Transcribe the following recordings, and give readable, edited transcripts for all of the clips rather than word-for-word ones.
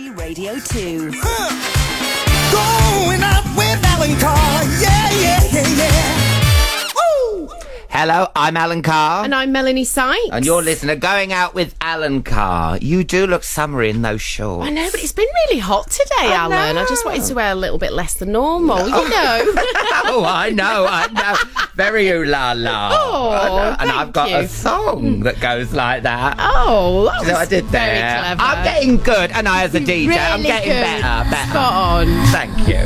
Radio 2. Going out with Alan Carr. Yeah. Woo! Hello, I'm Alan Carr. And I'm Melanie Sykes. And you're listening to Going Out with Alan Carr. You do look summery in those shorts. I know, but it's been really hot today, Alan. I just wanted to wear a little bit less than normal, you know. Oh, I know. Very ooh-la-la. Oh, and I've got a song that goes like that. Oh, that was So I did very there. clever. I'm getting good, and I as a DJ, really I'm getting good. better. Spot on. Thank you.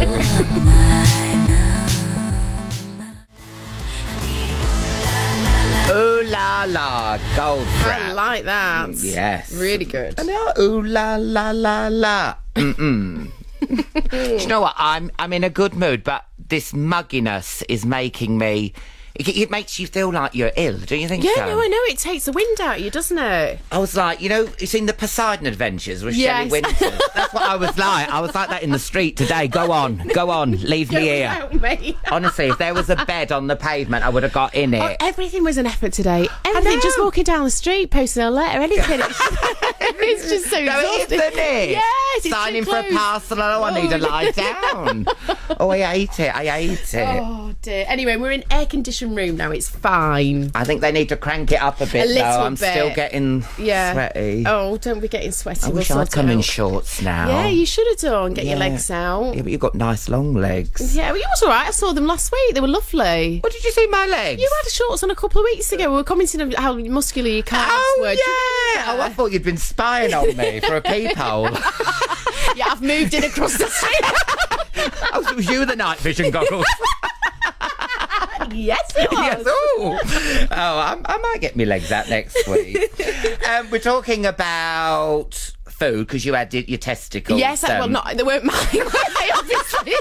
Ooh la la, Goldfrapp. I like that. Yes. Really good. I know. Ooh la la la la. Do you know what? I'm in a good mood, but this mugginess is making me. It makes you feel like you're ill, don't you think so? Yeah, no, I know. It takes the wind out of you, doesn't it? I was like, you've seen the Poseidon Adventures with Shelley Yes. Winters. That's what I was like. I was like that in the street today. Go on, leave me here. Without me. Honestly, if there was a bed on the pavement, I would have got in it. Oh, everything was an effort today. Everything, just walking down the street, posting a letter, anything. It's just so exhausting. Isn't it? Yes, it's signing too for a close. parcel. Oh, I need to lie down. Oh, I hate it. Oh dear. Anyway, we're in air-conditioned room now. It's fine. I think they need to crank it up a bit, A little though. I'm bit. still getting sweaty. Oh, don't be getting sweaty. I wish I'd come in shorts now. Yeah, you should have done. Get your legs out. Yeah, but you've got nice long legs. Yeah, well, it was all right. I saw them last week. They were lovely. What did you see my legs? You had shorts on a couple of weeks ago. We were commenting on how muscular your calves were. Oh, Do you yeah. remember? Oh, I thought you'd been spying on me for a peephole. Yeah, I've moved in across the street. Oh, so it was you with the night vision goggles. Yes, it was. Yes, oh, I might get my legs out next week. We're talking about food because you had your testicles. Yes, well, not they weren't mine, were they? Obviously,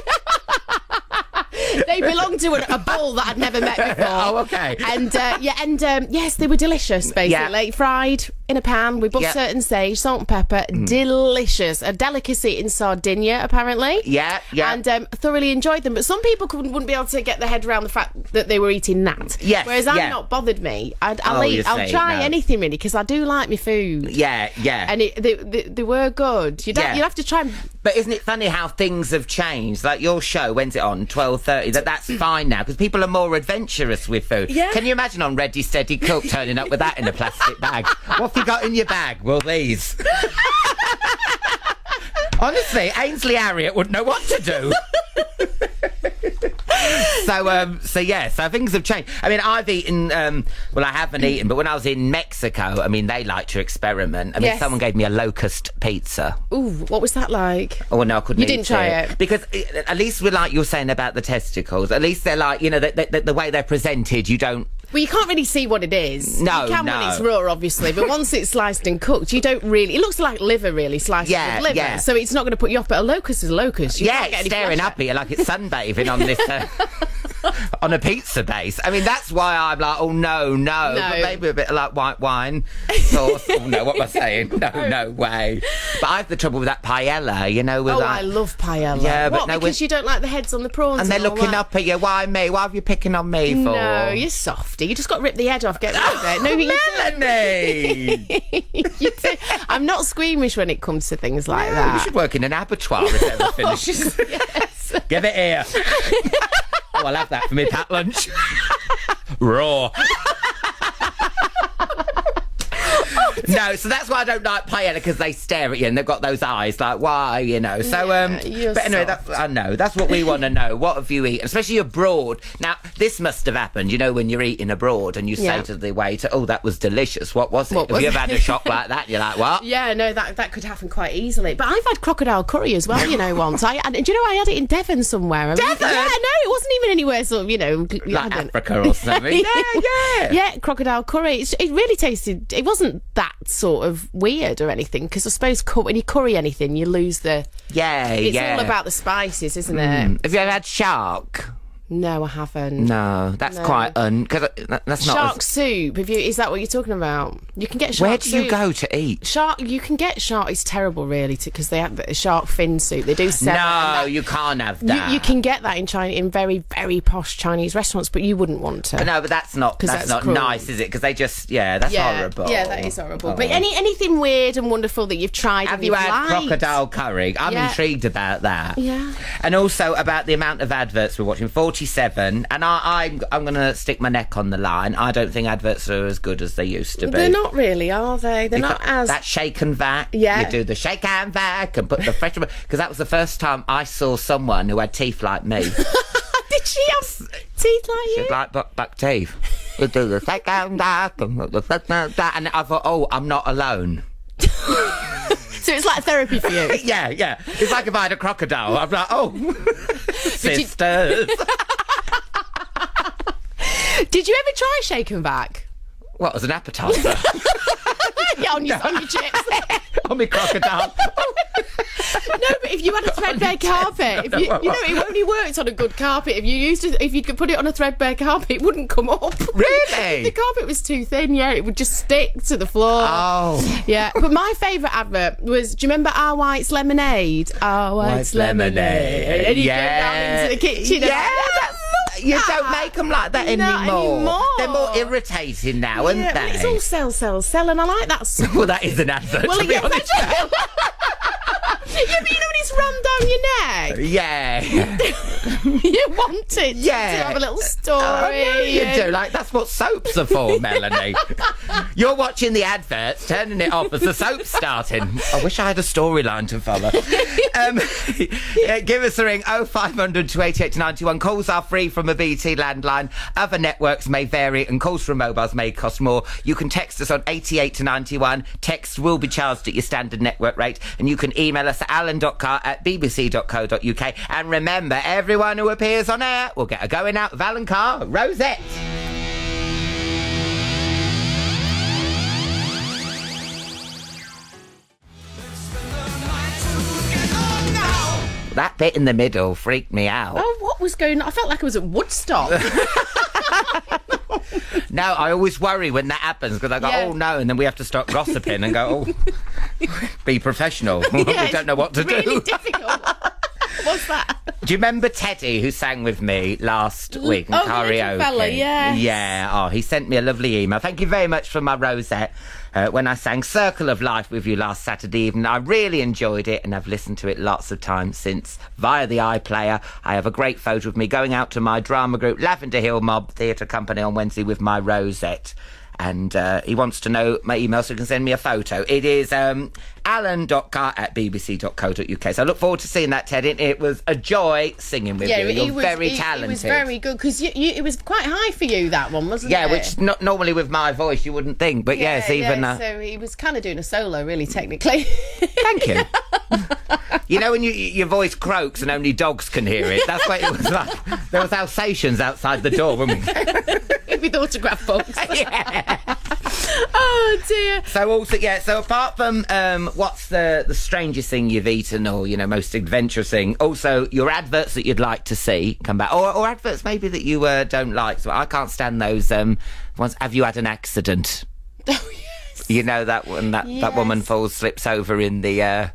they belonged to a bull that I'd never met before. Oh, okay. And yes, they were delicious. Basically, fried in a pan with butter and sage, salt and pepper. Delicious, a delicacy in Sardinia, apparently. Yeah. And thoroughly enjoyed them. But some people wouldn't be able to get their head around the fact that they were eating that. Yes. Whereas I'm not bothered me. I'll say, try anything really because I do like my food. Yeah. And they were good. You'd have to try. But isn't it funny how things have changed? Like your show, when's it on? 12:30. That's fine now because people are more adventurous with food. Yeah. Can you imagine on Ready Steady Cook turning up with that in a plastic bag? What have you got in your bag? Well, these. Honestly, Ainsley Harriott wouldn't know what to do. So things have changed. I mean, I've eaten. I haven't eaten, but when I was in Mexico, I mean, they like to experiment. I mean, someone gave me a locust pizza. Ooh, what was that like? Oh no, I couldn't. You didn't try it because at least we're like you're saying about the testicles. At least they're like the way they're presented. You don't. Well, you can't really see what it is. No, you can when it's raw, obviously, but once it's sliced and cooked, you don't really. It looks like liver, really, sliced with liver. Yeah. So it's not going to put you off. But a locust is a locust. You can't It's get any staring flesh up at you like it's sunbathing on this. On a pizza base. I mean, that's why I'm like, oh, no. But maybe a bit of like white wine sauce. Oh, no, what am I saying? No way. But I have the trouble with that paella, with that. I love paella. Yeah, what, but because you don't like the heads on the prawns and they're all looking that? up at you. Why me? Why have you picking on me for? No, you're softy. You just got to rip the head off, get rid of it. No, Melanie! I'm not squeamish when it comes to things like We that. should work in an abattoir if it ever finishes. Yes. Give it here. Oh, I'll have that for me packed lunch. Raw. No, so that's why I don't like paella, because they stare at you and they've got those eyes like, why, So, but anyway, that's what we want to know. What have you eaten, especially abroad? Now, this must have happened, when you're eating abroad and you say to the waiter, oh, that was delicious. What was it? Have you ever had a shock like that? You're like, what? Yeah, no, that could happen quite easily. But I've had crocodile curry as well, once. I had it in Devon somewhere. Devon? Yeah, no, it wasn't even anywhere sort of, like Africa or something. Yeah. Yeah, crocodile curry. It really tasted, it wasn't that sort of weird or anything, because I suppose when you curry anything, you lose the... It's all about the spices, isn't it? Have you ever had shark? No, I haven't. No, that's quite because that's not shark soup. Is that what you're talking about? You can get shark Where do soup. you go to eat? You can get shark. It's terrible, really, because they have the shark fin soup. They do sell. No, you can't have that. You can get that in China in very, very posh Chinese restaurants, but you wouldn't want to. No, but that's not cruel. nice, is it? Because they just that's horrible. Yeah, that is horrible. But anything weird and wonderful that you've tried? Have you had crocodile curry? I'm intrigued about that. Yeah. And also about the amount of adverts we're watching. 47, and I'm going to stick my neck on the line. I don't think adverts are as good as they used to be. They're not really, are they? They're not as... That shake and vac. Yeah. You do the shake and vac and put the fresh... Because that was the first time I saw someone who had teeth like me. Did she have teeth like you? She had like buck teeth. You do the shake and vac and put the fresh and vac. And I thought, oh, I'm not alone. So it's like therapy for you? Yeah. It's like if I had a crocodile. I'm like, oh, sisters. Did you ever try shake and vac? What, as an appetizer? Yeah, on your chips. On my crocodile. No, but if you had a threadbare carpet, it only works on a good carpet. If you could put it on a threadbare carpet, it wouldn't come up. Really? If the carpet was too thin, it would just stick to the floor. Oh. Yeah, but my favourite advert was, do you remember Our White's Lemonade? Our White's Lemonade. And you go down into the kitchen. Yeah, you don't make them like that anymore. They're more irritating now, aren't they? Well, it's all sell, and I like that song. Well, that is an advert, to be honest. Yeah, but you know when it's run down your neck? Yeah. You want it to have a little story. You do. Like, that's what soaps are for, Melanie. You're watching the adverts, turning it off as the soap's starting. I wish I had a storyline to follow. Give us a ring, 0500 288 91. Calls are free from a BT landline. Other networks may vary and calls from mobiles may cost more. You can text us on 88 to 91. Text will be charged at your standard network rate. And you can email us at alan.carr@bbc.co.uk. And remember, everyone who appears on air will get a going out of Alan Carr rosette. That bit in the middle freaked me out. Oh, what was going on? I felt like I was at Woodstock. No, I always worry when that happens because I go, oh no, and then we have to start gossiping and go, oh, be professional. We don't know what to do. Really difficult. What's that? Do you remember Teddy who sang with me last week in karaoke? The fella, yes. Yeah. Oh, he sent me a lovely email. Thank you very much for my rosette. When I sang Circle of Life with you last Saturday evening, I really enjoyed it and I've listened to it lots of times since via the iPlayer. I have a great photo of me going out to my drama group Lavender Hill Mob Theatre Company on Wednesday with my rosette. And he wants to know my email so he can send me a photo. It is alan.carr@bbc.co.uk. So I look forward to seeing that, Ted. It was a joy singing with you. You're very talented. It was very good because it was quite high for you, that one, wasn't it? Yeah, which normally with my voice you wouldn't think. But yes, even... so he was kind of doing a solo, really, technically. Thank you. You know when your voice croaks and only dogs can hear it? That's what it was like. There was Alsatians outside the door when we... With autograph books. Yeah. Oh dear. So also, so apart from what's the strangest thing you've eaten or most adventurous thing, also your adverts that you'd like to see come back, or adverts maybe that you don't like. So I can't stand those ones. Have you had an accident? Oh yes. You know that one that woman slips over in the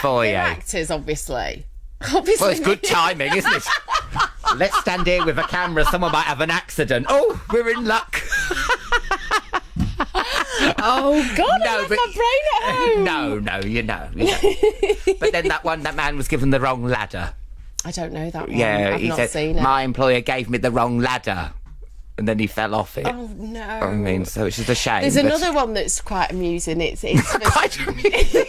foyer. They're actors, obviously. Well, it's good timing, isn't it? Let's stand here with a camera. Someone might have an accident. Oh, we're in luck. Oh God! I left my brain at home. No, you know. But then that man was given the wrong ladder. I don't know that one. Yeah, I've he not said seen it. My employer gave me the wrong ladder, and then he fell off it. Oh no! I mean, so it's just a shame. There's another one that's quite amusing. It's quite amusing.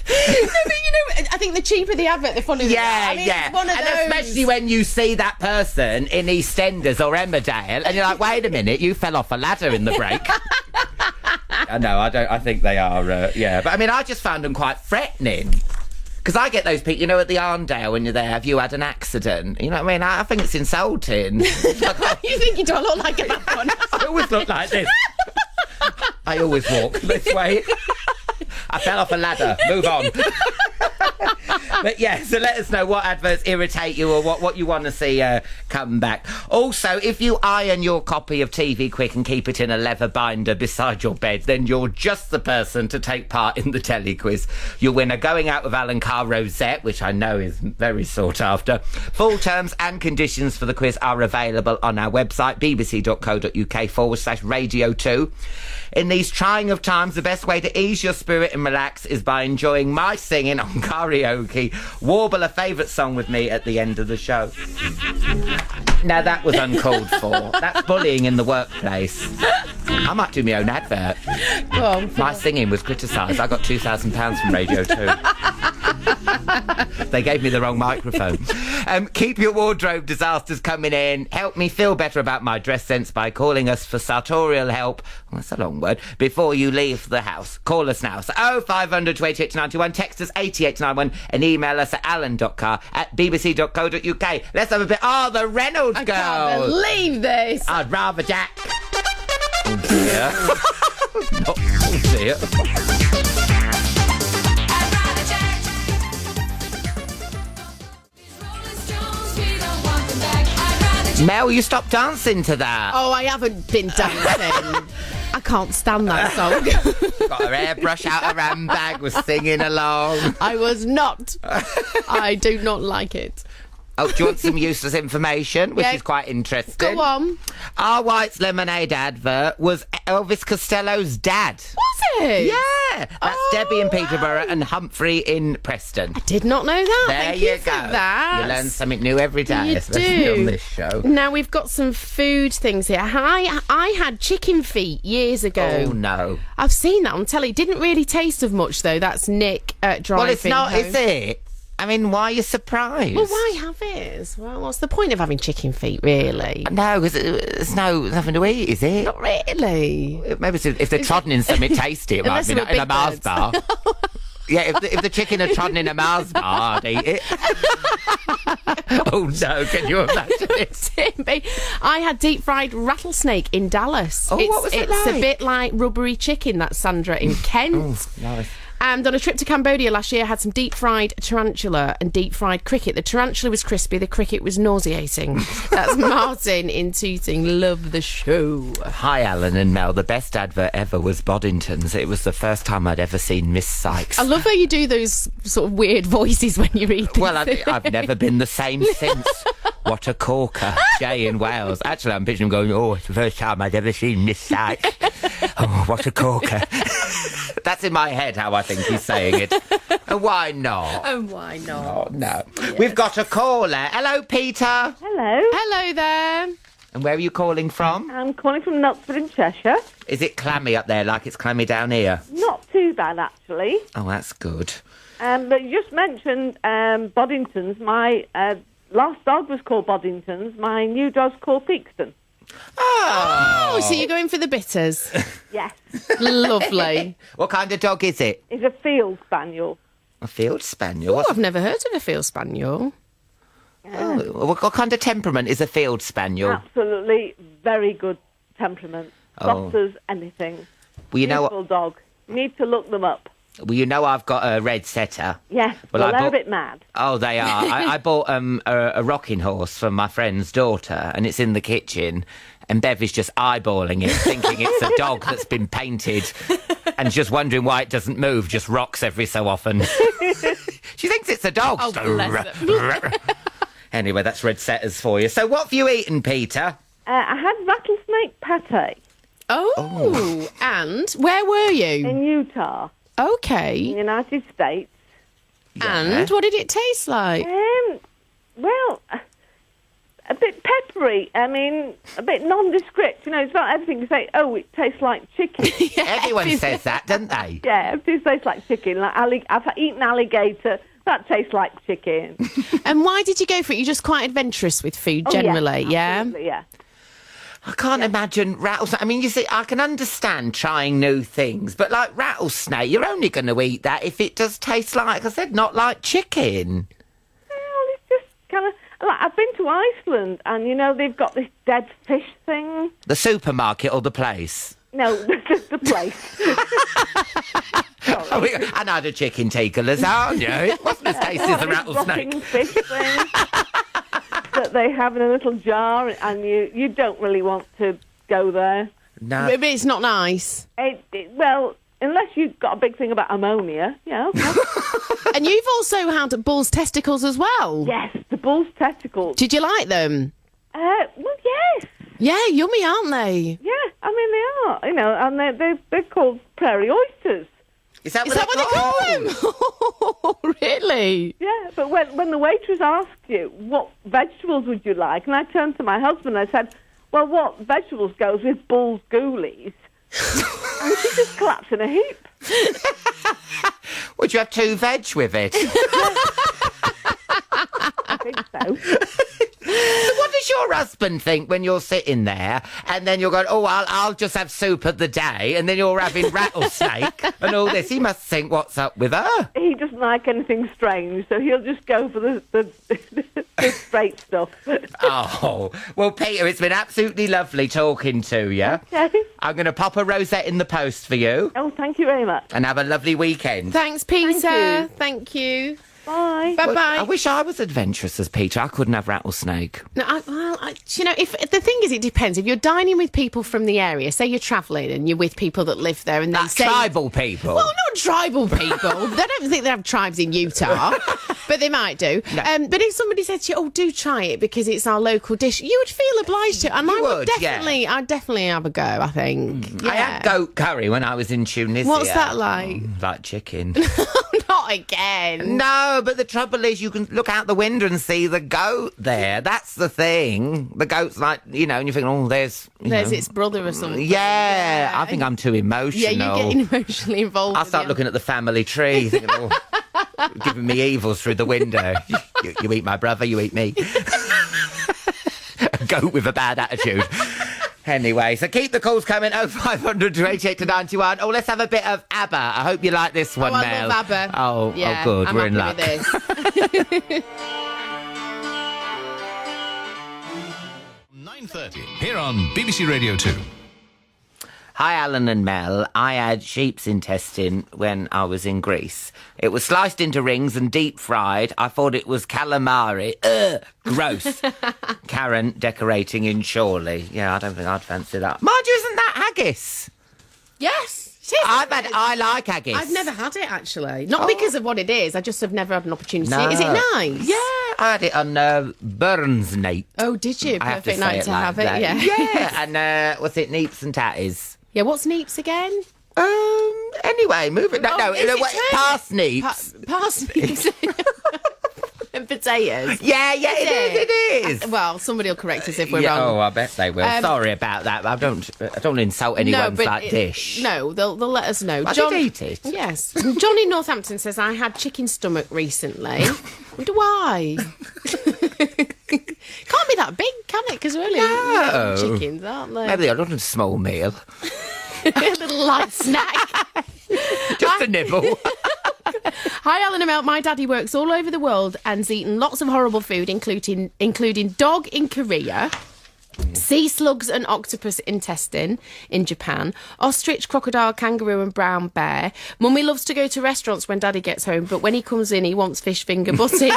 No, but I think the cheaper the advert, the funnier. Yeah, It's one of and those. especially when you see that person in EastEnders or Emmerdale, and you're like, wait a minute, you fell off a ladder in the break. No, I think they are. But I mean, I just found them quite threatening. Because I get those people, at the Arndale when you're there, have you had an accident? You know what I mean? I think it's insulting. You think you don't look like a bad one? I always look like this. I always walk this way. I fell off a ladder. Move on. But yeah, so let us know what adverts irritate you or what you want to see come back. Also, if you iron your copy of TV Quick and keep it in a leather binder beside your bed, then you're just the person to take part in the Telly Quiz. You'll win a going out with Alan Carr rosette, which I know is very sought after. Full terms and conditions for the quiz are available on our website, bbc.co.uk/Radio 2. In these trying of times, the best way to ease your spirit and relax is by enjoying my singing on karaoke. Warble a favourite song with me at the end of the show. Now, that was uncalled for. That's bullying in the workplace. I might do my own advert. Go on, my singing was criticised. I got £2,000 from Radio 2. They gave me the wrong microphone. Keep your wardrobe disasters coming in. Help me feel better about my dress sense by calling us for sartorial help. Well, that's a long word. Before you leave the house. Call us now. So 0500 28 91. Text us 8891 and email us at alan.carr@bbc.co.uk. Let's have a bit. Oh, the Reynolds girl. I can't believe this. I'd rather Jack. Oh dear. Oh dear. Mel, you stopped dancing to that. Oh, I haven't been dancing. I can't stand that song. Got her hairbrush out her handbag, was singing along. I was not. I do not like it. Oh, do you want some useless information, which is quite interesting? Go on. Our White's Lemonade advert was Elvis Costello's dad. Was it? Yeah. That's Debbie in Peterborough and Humphrey in Preston. I did not know that. There Thank you you for go. that. You learn something new every day, You especially do. on this show. Now we've got some food things here. I had chicken feet years ago. Oh, no. I've seen that on telly. Didn't really taste of much, though. That's Nick driving Well, it's not, home. is it? I mean, why are you surprised? Well, why have it? Well, what's the point of having chicken feet, really? No, because there's nothing to eat, is it? Not really. Maybe if they're trodden in something tasty, it might Unless be they were in a big Mars birds. bar. Yeah, if the chicken had trodden in a Mars bar, I'd eat it. Oh, no, can you imagine it? I had deep-fried rattlesnake in Dallas. Oh, what was it It's like? a bit like rubbery chicken, that's Sandra in Kent. Oh, nice. And on a trip to Cambodia last year, I had some deep-fried tarantula and deep-fried cricket. The tarantula was crispy, the cricket was nauseating. That's Martin in Tooting. Love the show. Hi, Alan and Mel. The best advert ever was Boddington's. It was the first time I'd ever seen Miss Sykes. I love how you do those sort of weird voices when you read these. Well, I've never been the same since. What a corker. Jay in Wales. Actually, I'm picturing him going, oh, it's the first time I'd ever seen Miss Sykes. Oh, what a corker. That's in my head how I think he's saying it. And why not? And why not? Oh, no. Yes. We've got a caller. Hello, Peter. Hello. Hello there. And where are you calling from? I'm calling from Knutsford in Cheshire. Is it clammy up there like it's clammy down here? Not too bad, actually. Oh, that's good. But you just mentioned Boddington's. My last dog was called Boddington's. My new dog's called Theakston. Oh, so you're going for the bitters. Yes. Lovely. What kind of dog is it? It's a field spaniel. A field spaniel? Oh, I've never heard of a field spaniel. Oh, what kind of temperament is a field spaniel? Absolutely very good temperament. Oh. Soft as anything. Well, you know Beautiful dog. You need to look them up. Well, you know I've got a red setter. Yes, Well, they're a bit mad. Oh, they are. I bought a rocking horse from my friend's daughter, and it's in the kitchen, and Bev is just eyeballing it, thinking it's a dog that's been painted, and just wondering why it doesn't move, just rocks every so often. She thinks it's a dog. Oh, bless her. Anyway, that's red setters for you. So what have you eaten, Peter? I had rattlesnake pate Oh, and where were you? in Utah, in Okay. the United States. And what did it taste like? Well, a bit peppery. I mean, a bit nondescript. You know, it's not everything you say, oh, it tastes like chicken. Everyone says that, don't they? Yeah, everything tastes like chicken. Like I've eaten alligator. That tastes like chicken. And why did you go for it? You're just quite adventurous with food generally, yeah? Absolutely, yeah. I can't imagine rattlesnake. I mean, you see, I can understand trying new things, but like rattlesnake, you're only going to eat that if it does taste like I said, not like chicken. Well, it's just kind of like I've been to Iceland, and you know they've got this dead fish thing. The supermarket or the place? No, just the place. And I had a chicken tikka lasagna. It wasn't as tasty as a rattlesnake. Rotting fish thing that they have in a little jar, and you don't really want to go there. No. Maybe it's not nice. Well, unless you've got a big thing about ammonia, yeah. Okay. And you've also had bull's testicles as well. Yes, the bull's testicles. Did you like them? Well, yes. Yeah, yummy, aren't they? Yeah, I mean they are. You know, and they're called prairie oysters. Is that what they call them? Oh, really? Yeah, but when the waitress asked you what vegetables would you like, and I turned to my husband and I said, "Well, what vegetables goes with bull's ghoulies?" And she just collapsed in a heap. Would you have 2 veg with it? I think so. So what does your husband think when you're sitting there and then you're going, oh, I'll just have soup of the day, and then you're having rattlesnake and all this? He must think, what's up with her? He doesn't like anything strange, so he'll just go for the straight stuff. Oh, well, Peter, it's been absolutely lovely talking to you. Okay. I'm going to pop a rosette in the post for you. Oh, thank you very much. And have a lovely weekend. Thanks, Peter. Thank you. Thank you. Bye. Bye-bye. Well, I wish I was adventurous as Peter. I couldn't have rattlesnake. No, if the thing is, it depends. If you're dining with people from the area, say you're travelling and you're with people that live there, and they say tribal people. Well, not tribal people. They don't think they have tribes in Utah, but they might do. No. But if somebody said to you, "Oh, do try it because it's our local dish," you would feel obliged to. And I'd definitely have a go. I think. Yeah. I had goat curry when I was in Tunisia. What's that like? Like chicken. Not again. No, but the trouble is you can look out the window and see the goat there. That's the thing. The goat's like, and you think, oh, there's its brother or something. Yeah, I think I'm too emotional. Yeah, you're getting emotionally involved. I start looking at the family tree, thinking, oh, giving me evils through the window. You eat my brother, you eat me. A goat with a bad attitude. Anyway, so keep the calls coming, 0500 288 to 91. Oh, let's have a bit of ABBA. I hope you like this one, I Mel. love ABBA. Oh, good. I'm We're in happy luck. with this. 9:30 here on BBC Radio 2. Hi, Alan and Mel. I had sheep's intestine when I was in Greece. It was sliced into rings and deep fried. I thought it was calamari. Gross. Karen decorating in Chorley. Yeah, I don't think I'd fancy that. Mind you, isn't that haggis? Yes. I like haggis. I've never had it, actually. Not because of what it is. I just have never had an opportunity. No. Is it nice? Yeah, I had it on Burns night. Oh, did you? I have to Perfect say night it to like have that. it, yeah. Yeah, and what's it, neeps and tatties? Yeah, what's neeps again? Anyway, moving. Parsnips. Parsnips. And potatoes. Yeah, it is. Well, somebody will correct us if we're wrong. Oh, I bet they will. Sorry about that. I don't insult anyone's dish. No, they'll let us know. I did eat it. Yes. John in Northampton says, I had chicken stomach recently. I wonder why. Can't be that big, can it? Because we're only chickens, aren't they? Maybe they're not a small meal. A little light snack. Just a nibble. Hi, Alan and Mel. My daddy works all over the world and's eaten lots of horrible food, including dog in Korea, sea slugs and octopus intestine in Japan, ostrich, crocodile, kangaroo and brown bear. Mummy loves to go to restaurants when Daddy gets home, but when he comes in, he wants fish finger butties.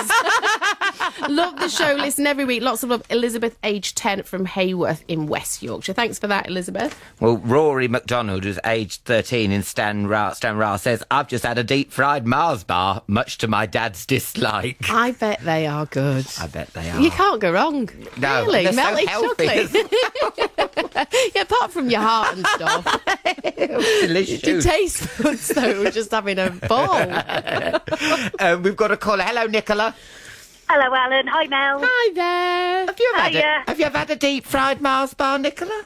Love the show. Listen every week. Lots of love. Elizabeth, age 10, from Hayworth in West Yorkshire. Thanks for that, Elizabeth. Well, Rory MacDonald, who's aged 13 in Stranraer, says, I've just had a deep-fried Mars bar, much to my dad's dislike. I bet they are good. I bet they are. You can't go wrong. No, really? they're so Melted healthy. chocolate. Yeah, apart from your heart and stuff. Delicious. It tastes good, though. We're just having a ball. We've got a caller. Hello, Nicola. Hello, Alan. Hi, Mel. Hi there. Have you ever had a deep-fried Mars bar, Nicola?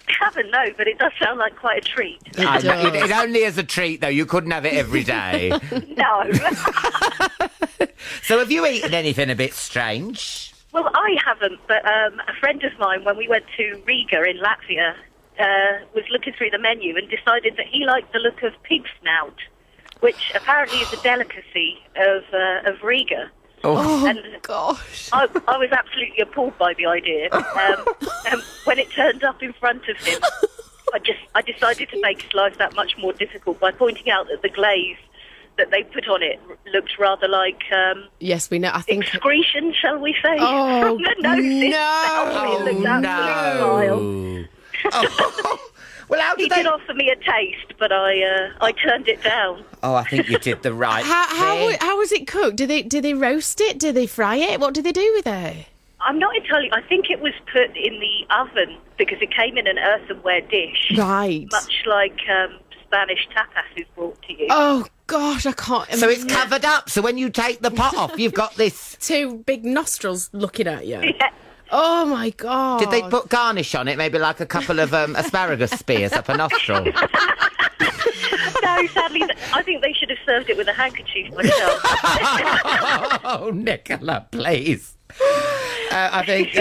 I haven't, no, but it does sound like quite a treat. It only is a treat, though. You couldn't have it every day. No. So have you eaten anything a bit strange? Well, I haven't, but a friend of mine, when we went to Riga in Latvia, was looking through the menu and decided that he liked the look of pig snout, which apparently is a delicacy of Riga. Oh, and gosh. I was absolutely appalled by the idea. When it turned up in front of him, I decided to make his life that much more difficult by pointing out that the glaze that they put on it looked rather like yes, we know. I think excretion, shall we say? Oh, from the nose no! It looked absolutely vile. Well, how He did they... did offer me a taste, but I turned it down. Oh, I think you did the right thing. How was it cooked? Did they roast it? Did they fry it? What did they do with it? I'm not entirely... I think it was put in the oven because it came in an earthenware dish. Right. Much like Spanish tapas is brought to you. Oh, gosh, I can't... So it's covered up, so when you take the pot off, you've got this... Two big nostrils looking at you. Yeah. Oh, my God. Did they put garnish on it? Maybe like a couple of asparagus spears up a nostril? No, sadly, I think they should have served it with a handkerchief myself. Oh, Nicola, please. I think...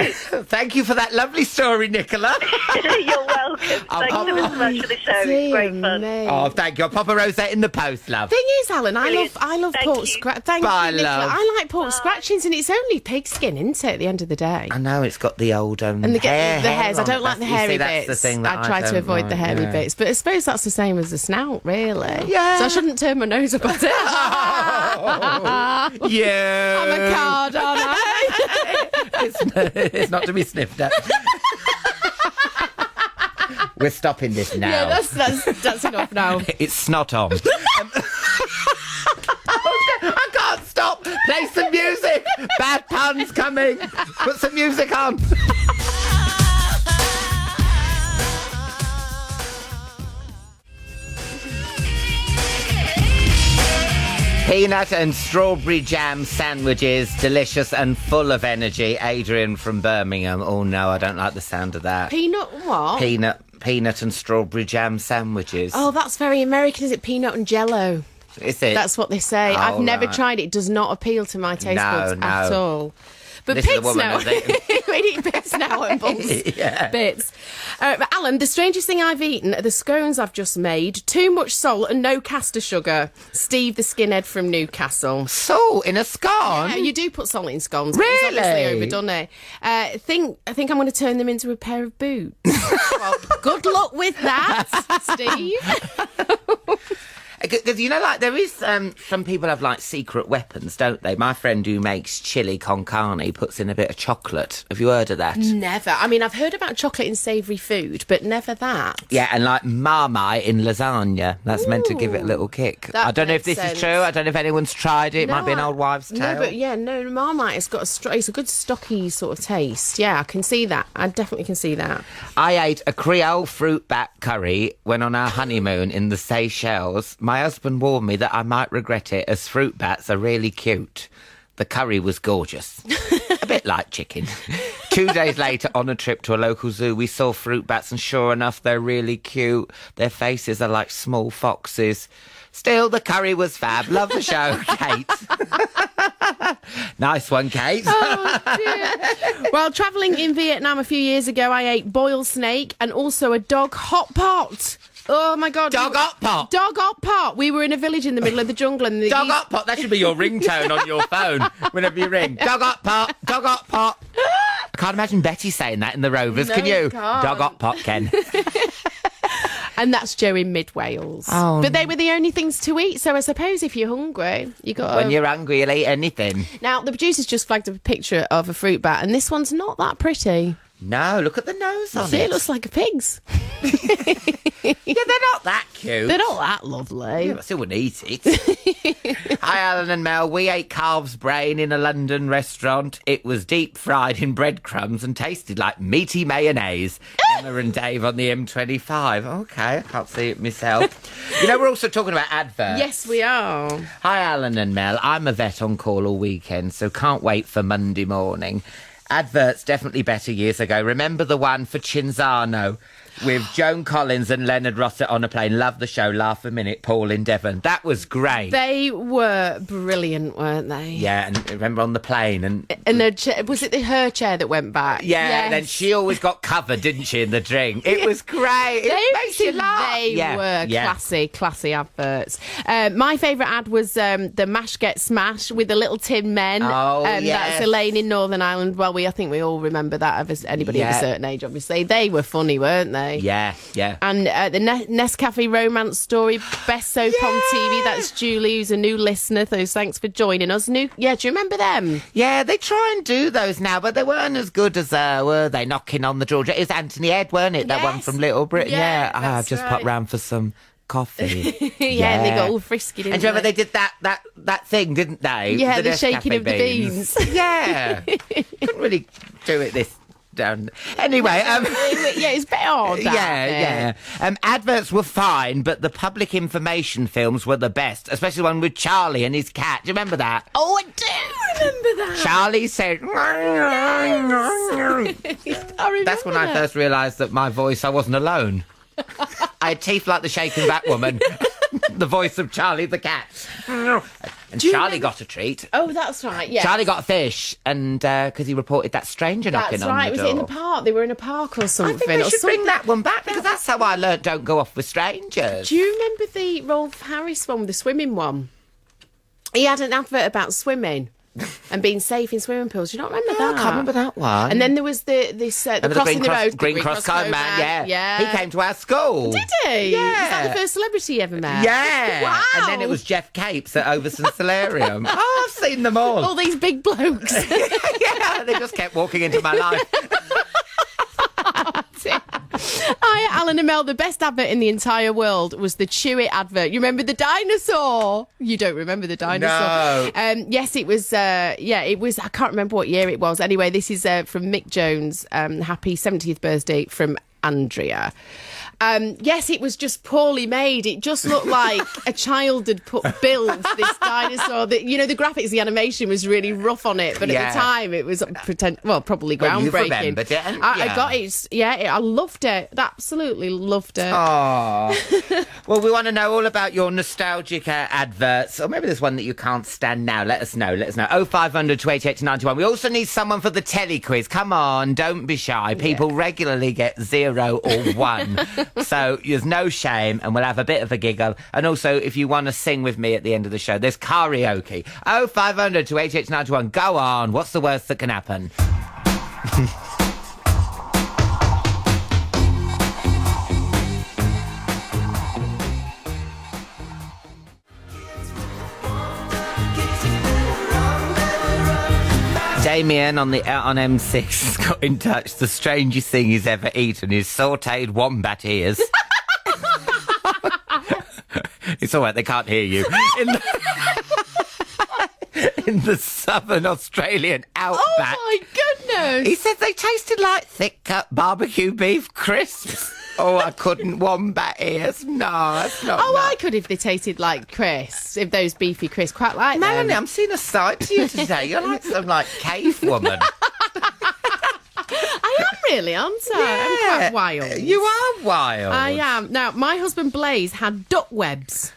thank you for that lovely story, Nicola. You're welcome. Thanks so much for the show. It's great fun. Oh, thank you. I'll pop a rosette in the post, love. Thing is, Alan, I love Thank pork you. scratch. Thank Bye, you, Nicola. love. I like pork scratchings, and it's only pig skin, isn't it, at the end of the day? I know, it's got the old And the hairs. I don't like the hairy that's bits. The thing that I try to don't avoid the like, hairy yeah. bits. But I suppose that's the same as the snout, really. Yeah. So I shouldn't turn my nose up at it. Yeah. I'm a card, aren't I? It's not to be sniffed at. We're stopping this now. Yeah, that's enough now. It's snot on. I can't stop. Play some music. Bad puns coming. Put some music on. Peanut and strawberry jam sandwiches, delicious and full of energy. Adrian from Birmingham. Oh no, I don't like the sound of that. Peanut what? Peanut and strawberry jam sandwiches. Oh, that's very American, is it? Peanut and Jello. Is it? That's what they say. Oh, I've never right. tried it. It does not appeal to my taste buds No. at all. But This is the bits woman now. who's eating. We eat bits now and balls. Yeah. Bits. But Alan, the strangest thing I've eaten are the scones I've just made. Too much salt and no caster sugar. Steve the skinhead from Newcastle. Salt in a scone? Yeah, you do put salt in scones. But it's obviously Really? overdone it. I think I'm going to turn them into a pair of boots. Well, good luck with that, Steve. Because, you know, like, there is some people have, like, secret weapons, don't they? My friend who makes chili con carne puts in a bit of chocolate. Have you heard of that? Never. I mean, I've heard about chocolate in savoury food, but never that. Yeah, and, like, Marmite in lasagna. That's meant to give it a little kick. That I don't know if makes this sense. is true. I don't know if anyone's tried it. It might be an No, old wives' tale. No, but yeah, no, Marmite has got it's a good stocky sort of taste. Yeah, I can see that. I definitely can see that. I ate a Creole fruit bat curry when on our honeymoon in the Seychelles. My husband warned me that I might regret it, as fruit bats are really cute. The curry was gorgeous. A bit like chicken. 2 days later, on a trip to a local zoo, we saw fruit bats, and sure enough, they're really cute. Their faces are like small foxes. Still, the curry was fab. Love the show, Kate. Nice one, Kate. Oh, dear. While travelling in Vietnam a few years ago, I ate boiled snake and also a dog hot pot. Oh, my God. Dog hot pot? Dog hot pot. We were in a village in the middle of the jungle. And Dog hot pot, that should be your ringtone on your phone whenever you ring. Dog hot pot, dog hot pot. I can't imagine Betty saying that in the Rovers, No, can you? you can't. Dog hot pot, Ken. And that's Joe in Mid Wales. Oh. But they were the only things to eat, so I suppose if you're hungry, you got When you're hungry, you'll eat anything. Now, the producer's just flagged up a picture of a fruit bat, and this one's not that pretty. No, look at the nose on See, it. it looks like a pig's. Yeah, they're not that cute. They're not that lovely. Yeah, but I still wouldn't eat it. Hi, Alan and Mel. We ate calf's brain in a London restaurant. It was deep fried in breadcrumbs and tasted like meaty mayonnaise. Emma and Dave on the M25. Okay, I can't see it myself. You know, we're also talking about adverts. Yes, we are. Hi, Alan and Mel. I'm a vet on call all weekend, so can't wait for Monday morning. Adverts definitely better years ago. Remember the one for Cinzano with Joan Collins and Leonard Rossett on a plane? Love the show. Laugh a minute. Paul in Devon. That was great. They were brilliant, weren't they? Yeah, and remember on the plane and was it her chair that went back? yeah, Yes. and then she always got covered, didn't she, in the drink? It was great. It makes you laugh. They were classy adverts. My favourite ad was the Mash Get Smash with the little tin men. Oh, That's yes. Elaine in Northern Ireland. Well, I think we all remember that, of anybody of a certain age, obviously. They were funny, weren't they? they? Yeah. And the Nescafe Romance Story, best soap on TV. That's Julie, who's a new listener. So thanks for joining us. Do you remember them? Yeah, they try and do those now, but they weren't as good as, were they? Knocking on the Georgia. It was Anthony Ed, weren't it? That one from Little Britain. Yeah, I've just popped round for some coffee. And they got all frisky, didn't And do you remember they did that thing, didn't they? Yeah, the shaking of the beans. Yeah. Couldn't really do it this down. Anyway, it's a bit odd. Yeah. Adverts were fine, but the public information films were the best, especially the one with Charlie and his cat. Do you remember that? Oh, I do remember that. Charlie said... That's when I first realised that my voice, I wasn't alone. I had teeth like the shaken back woman. The voice of Charlie the cat. And Charlie got a treat. Oh, that's right, yeah. Charlie got a fish, and because he reported that stranger knocking on the door. That's right, was it in the park? They were in a park or something. I think we should bring that one back, because that's how I learnt don't go off with strangers. Do you remember the Rolf Harris one, the swimming one? He had an advert about swimming. And being safe in swimming pools. Do you not remember that? I can't remember that one. And then there was the crossing the road. Green Cross Cone man, yeah. He came to our school. Did he? Yeah. Was that the first celebrity you ever met? Yeah. Wow. And then it was Jeff Capes at Overson Solarium. Oh, I've seen them all. All these big blokes. Yeah, they just kept walking into my life. Hi, Alan and Mel. The best advert in the entire world was the Chewy advert. You remember the dinosaur? You don't remember the dinosaur? No. Yes, it was. It was. I can't remember what year it was. Anyway, this is from Mick Jones. Happy 70th birthday from Andrea. Yes, it was just poorly made. It just looked like a child had built this dinosaur. The graphics, the animation was really rough on it, but at the time it was probably groundbreaking. You remembered it, I got it. Yeah, I loved it. Absolutely loved it. Oh, well, we want to know all about your nostalgic adverts, or maybe there's one that you can't stand now. Let us know. 0500 288 91. We also need someone for the Telly Quiz. Come on, don't be shy. People regularly get 0 or 1. So there's no shame, and we'll have a bit of a giggle. And also, if you want to sing with me at the end of the show, there's karaoke. 0500 288 91. Go on. What's the worst that can happen? Damien on M6 has got in touch. The strangest thing he's ever eaten is sautéed wombat ears. It's all right, they can't hear you. In the southern Australian outback. Oh, my goodness. He said they tasted like thick-cut barbecue beef crisps. Oh, I couldn't. Wombat ears. No, that's not. Oh, I could if they tasted like crisps, if those beefy crisps. Quite like Melanie, them. I'm seeing a side to you today. You're like some cave woman. I am really, aren't I? I'm quite wild. You are wild. I am. Now, my husband Blaze had duck webs.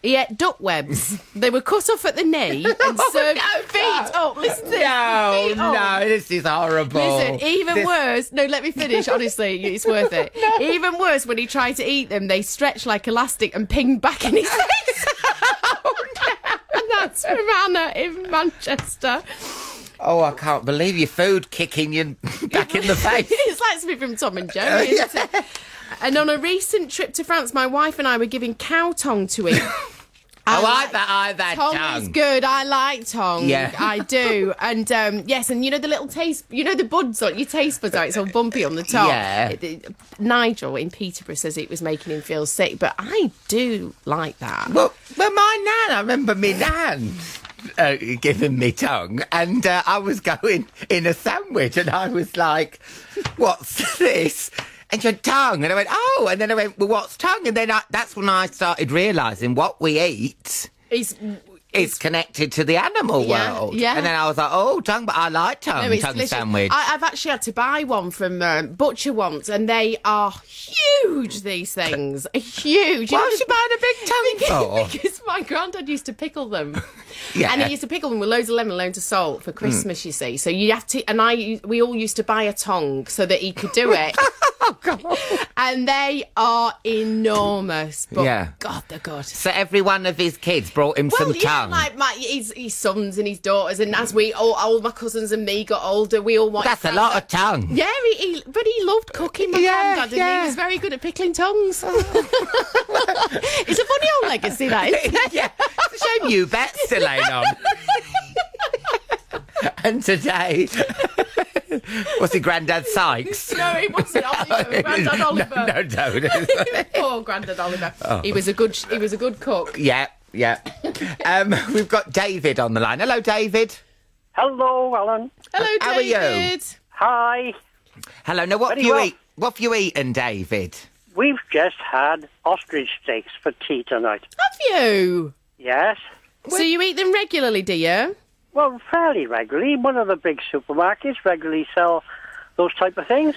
He ate duck webs. They were cut off at the knee and served feet up. Listen to this. No, this is horrible. Listen, even worse. No, let me finish. Honestly, it's worth it. No. Even worse, when he tried to eat them, they stretched like elastic and pinged back in his face. And that's from Anna in Manchester. Oh, I can't believe your food kicking you back in the face. It's like something from Tom and Jerry, isn't it? And on a recent trip to France, my wife and I were giving cow tongue to eat. I've had tongue. Tongue Is good. I like tongue. Yeah. I do. And yes, and you know the little taste, the buds, your taste buds are, it's all bumpy on the top. Yeah. Nigel in Peterborough says it was making him feel sick, but I do like that. Well, my nan, I remember me nan giving me tongue, and I was going in a sandwich, and I was like, what's this? And she went, tongue. And I went, oh. And then I went, well, what's tongue? And then that's when I started realising what we eat is connected to the animal world. Yeah. And then I was like, oh, tongue, but I like tongue sandwich. I've actually had to buy one from Butcher once, and they are huge, these things. Huge. Why was she buying a big tongue for? Because my granddad used to pickle them. Yeah. And he used to pickle them with loads of lemon, loads of salt for Christmas, you see. So you have to, and we all used to buy a tongue so that he could do it. Oh, God. And they are enormous. But Yeah. God, they're good. So every one of his kids brought him some tongue. like his sons and his daughters, and as we all my cousins and me got older, we all wanted. That's a lot of tongue. Yeah, but he loved cooking. My granddad, and he was very good at pickling tongues. It's a funny old legacy, that is. Yeah, it's a shame you bet still ain't on. And today, was it Grandad Sykes? No, he wasn't. Oliver, Grandad Oliver. No, don't. Poor Grandad Oliver. Oh. He was a good cook. Yeah. We've got David on the line. Hello, David. Hello, Alan. Hello, David. How are you? Hi. Hello. Now, what have you eaten, David? We've just had ostrich steaks for tea tonight. Have you? Yes. So you eat them regularly, do you? Well, fairly regularly. One of the big supermarkets regularly sell those type of things.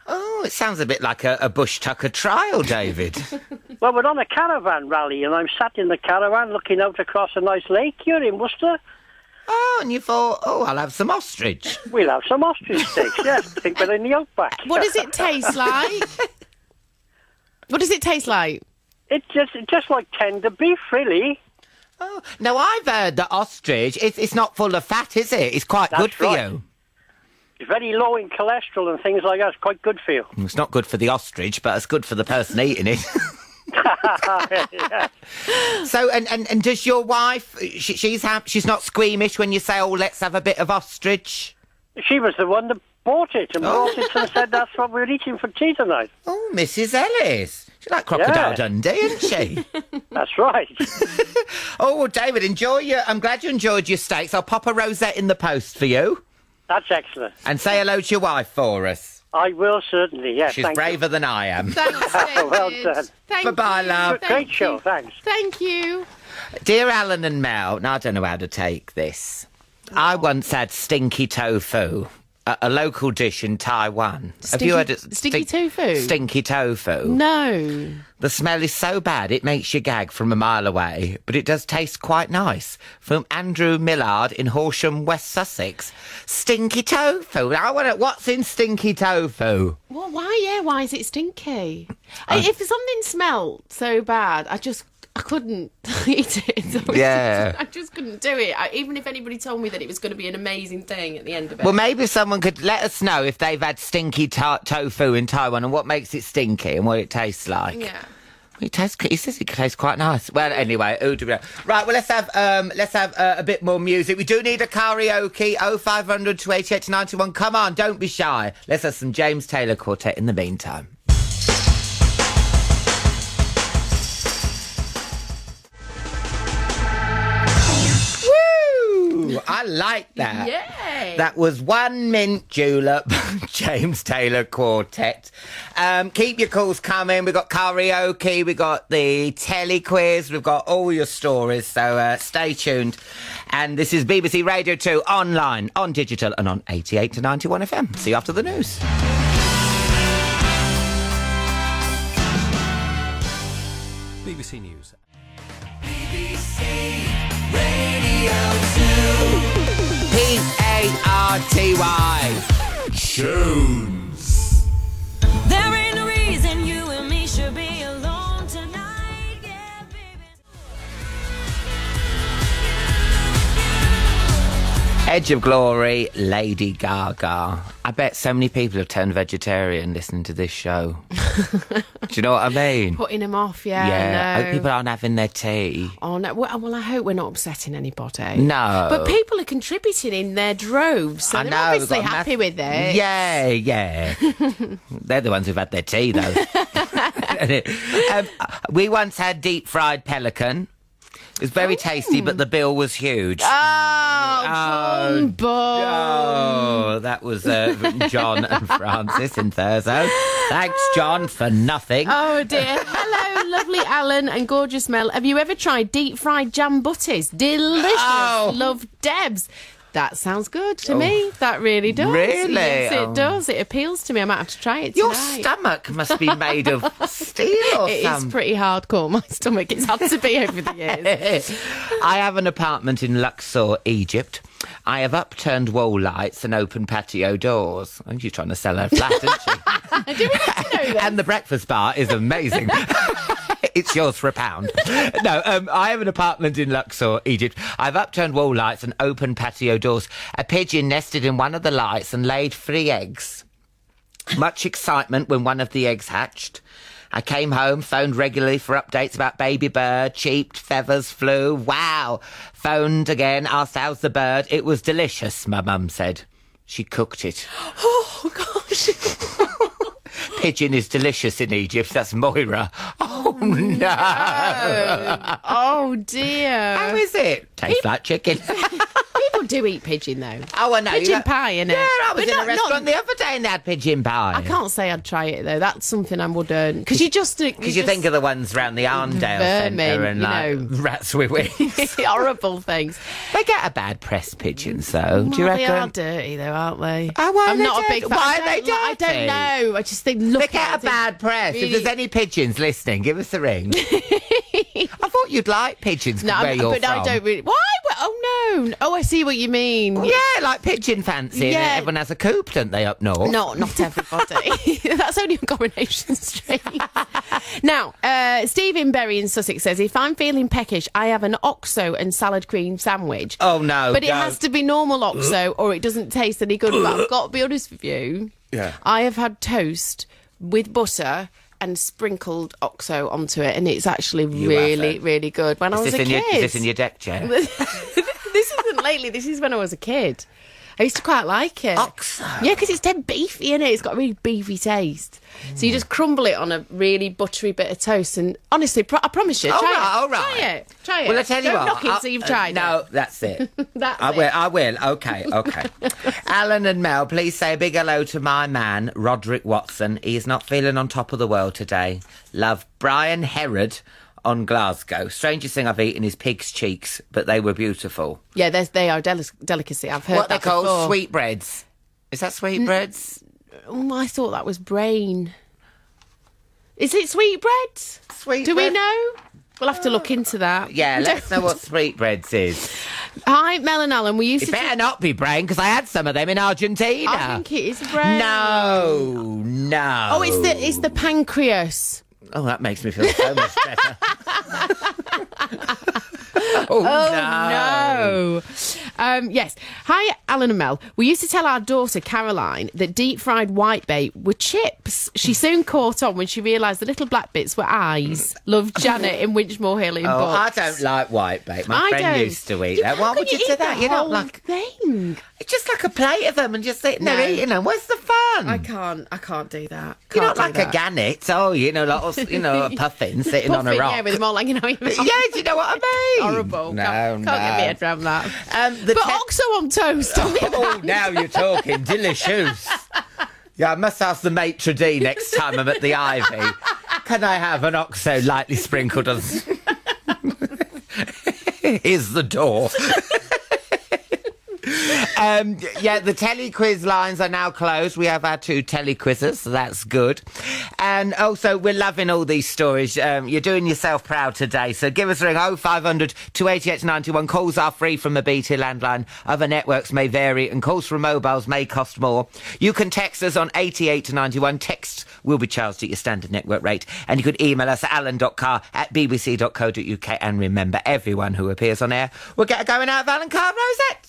Oh, it sounds a bit like a Bush Tucker trial, David. Well, we're on a caravan rally, and I'm sat in the caravan looking out across a nice lake here in Worcester. Oh, and you thought, I'll have some ostrich. We'll have some ostrich steaks, yes. I think we're in the outback. What does it taste like? What does it taste like? It's just like tender beef, really. Oh, now I've heard that ostrich, it's not full of fat, is it? It's quite good for you. It's very low in cholesterol and things like that. It's quite good for you. It's not good for the ostrich, but it's good for the person eating it. Yeah. So, and does your wife, she's not squeamish when you say, let's have a bit of ostrich? She was the one that bought it and brought it and said that's what we're eating for tea tonight. Oh, Mrs. Ellis. She's like Crocodile Dundee, isn't she? That's right. Oh, well, David, I'm glad you enjoyed your steaks. I'll pop a rosette in the post for you. That's excellent. And say hello to your wife for us. I will certainly, yes. She's braver than I am. Thanks, David. Well done. Bye-bye, love. Great show, thanks. Thank you. Dear Alan and Mel, now I don't know how to take this. I once had stinky tofu, a local dish in Taiwan. Have you heard it? Stinky tofu? Stinky tofu. No. The smell is so bad it makes you gag from a mile away, but it does taste quite nice. From Andrew Millard in Horsham, West Sussex. Stinky tofu. I want to, what's in stinky tofu? Well, why? Yeah, why is it stinky? If something smelled so bad, I couldn't eat it. So Yeah. I just couldn't do it. Even if anybody told me that it was going to be an amazing thing at the end of it. Well, maybe someone could let us know if they've had stinky tofu in Taiwan and what makes it stinky and what it tastes like. Yeah. He says it tastes quite nice. Well, anyway, who do we know? Right, well, let's have a bit more music. We do need a karaoke. 0500 288 91. Come on, don't be shy. Let's have some James Taylor Quartet in the meantime. Woo! I like that. Yay! That was One Mint Julep, James Taylor Quartet. Keep your calls coming. We've got karaoke, we've got the Telly Quiz, we've got all your stories, so stay tuned. And this is BBC Radio 2 online, on digital and on 88 to 91 FM. See you after the news. BBC News. BBC Radio 2. P-A-R-T-Y. Jones. There ain't no reason you and me should be alone tonight, yeah, baby. Edge of Glory, Lady Gaga. I bet so many people have turned vegetarian listening to this show. Do you know what I mean? Putting them off, yeah. Yeah, I No. hope people aren't having their tea. Oh, no. Well, I hope we're not upsetting anybody. No. But people are contributing in their droves, so I they're know, obviously we've got happy with it. Yeah. They're the ones who've had their tea, though. We once had deep-fried pelican. It was very tasty, but the bill was huge. Oh, John Oh, that was John and Francis in Thurso. Thanks, John, for nothing. Oh, dear. Hello, lovely Alan and gorgeous Mel. Have you ever tried deep-fried jam butties? Delicious. Oh. Love Debs. That sounds good to me. That really does. Really? Yes, it does. It appeals to me. I might have to try it Your tonight. stomach must be made of steel or It is something. pretty hardcore, my stomach. It's had to be over the years. I have an apartment in Luxor, Egypt. I have upturned wall lights and open patio doors. I think she's trying to sell her flat, isn't she? Do we need to know this? And the breakfast bar is amazing. It's yours for £1. No, I have an apartment in Luxor, Egypt. I've upturned wall lights and open patio doors. A pigeon nested in one of the lights and laid 3 eggs. Much excitement when one of the eggs hatched. I came home, phoned regularly for updates about baby bird, cheeped, feathers flew. Wow. Phoned again, asked how's the bird. It was delicious, my mum said. She cooked it. Oh, gosh. Pigeon is delicious in Egypt. That's Moira. Oh, no. Oh, dear. How is it? Tastes like chicken. People do eat pigeon, though. Oh, I know. Pigeon pie, innit? Yeah, I was But in not- a restaurant the other day and they had pigeon pie. I can't say I'd try it, though. That's something I wouldn't. Because you just... Because you think of the ones round the Arndale Vermin, Centre and, you like, know. rats with wings. horrible things. They get a bad press, pigeons, though. Do you Well, they are reckon? dirty, though, aren't they? Oh, why are I'm they not a dirty? big fan. Why are they I don't dirty? know. I just think... Look They get at a bad press. Really- If there's any pigeons listening, give us a ring. I thought you'd like pigeons No, where you're but from. I don't really... Why? Oh, no. Oh, I see what you mean. Yeah, like pigeon fancy. Yeah. And everyone has a coop, don't they, up north? No, not everybody. That's only on Coronation Street. Now, Steve in Bury in Sussex says, if I'm feeling peckish, I have an oxo and salad cream sandwich. Oh, no. But it don't. has to be normal oxo or it doesn't taste any good. But I've got to be honest with you. Yeah. I have had toast with butter and sprinkled oxo onto it, and it's actually really, haven't. really good. When I was a kid. Is this in your deck chair? This isn't lately. This is when I was a kid. I used to quite like it. Oxo? Yeah, because it's dead beefy, innit? It's got a really beefy taste. So you just crumble it on a really buttery bit of toast, and honestly, I promise you, try it. All right. Try it. Well, I tell you Don't what. knock it until you've tried No, it. that's it. That's I it. will. I will. Okay. Alan and Mel, please say a big hello to my man, Roderick Watson. He's not feeling on top of the world today. Love, Brian Herod on Glasgow. Strangest thing I've eaten is pig's cheeks, but they were beautiful. Yeah, they are a delicacy. I've heard What they that call before. sweetbreads. Is that sweetbreads? I thought that was brain. Is it sweetbreads? Sweetbread? Do we know? We'll have to look into that. Yeah, let's know what sweetbreads is. Hi, Mel and Alan. We used It to... better not be brain, because I had some of them in Argentina. I think it is brain. No. Oh, it's the pancreas. Oh, that makes me feel so much better. Oh, no. Yes. Hi, Alan and Mel. We used to tell our daughter, Caroline, that deep-fried whitebait were chips. She soon caught on when she realised the little black bits were eyes. Love, Janet in Winchmore Hill in Oh, I Bucks. don't like whitebait. My I friend don't. used to eat that. Why How would can you do eat that? the You're not whole like... thing. It's just like a plate of them and just sitting there No. eating them. Where's the fun? I can't do that. You're Can't not do like a that. gannet. Oh, a puffin sitting on a Puffin, rock. yeah, with them all hanging out. Yeah, do you know what I mean? Horrible. No, Can't get my head around that. The But oxo on toast. On the other Oh, hand. now you're talking. Delicious. Yeah, I must ask the maitre d' next time I'm at the Ivy. Can I have an oxo lightly sprinkled on... Here's the door. The Telly Quiz lines are now closed. We have our 2 Telly Quizzes, so that's good. And also, we're loving all these stories. You're doing yourself proud today, so give us a ring 0500 288 91. Calls are free from a BT landline. Other networks may vary, and calls from mobiles may cost more. You can text us on 88 to 91. Texts will be charged at your standard network rate. And you could email us at alan.carr@bbc.co.uk. And remember, everyone who appears on air will get a going out of Alan Carr Rosette.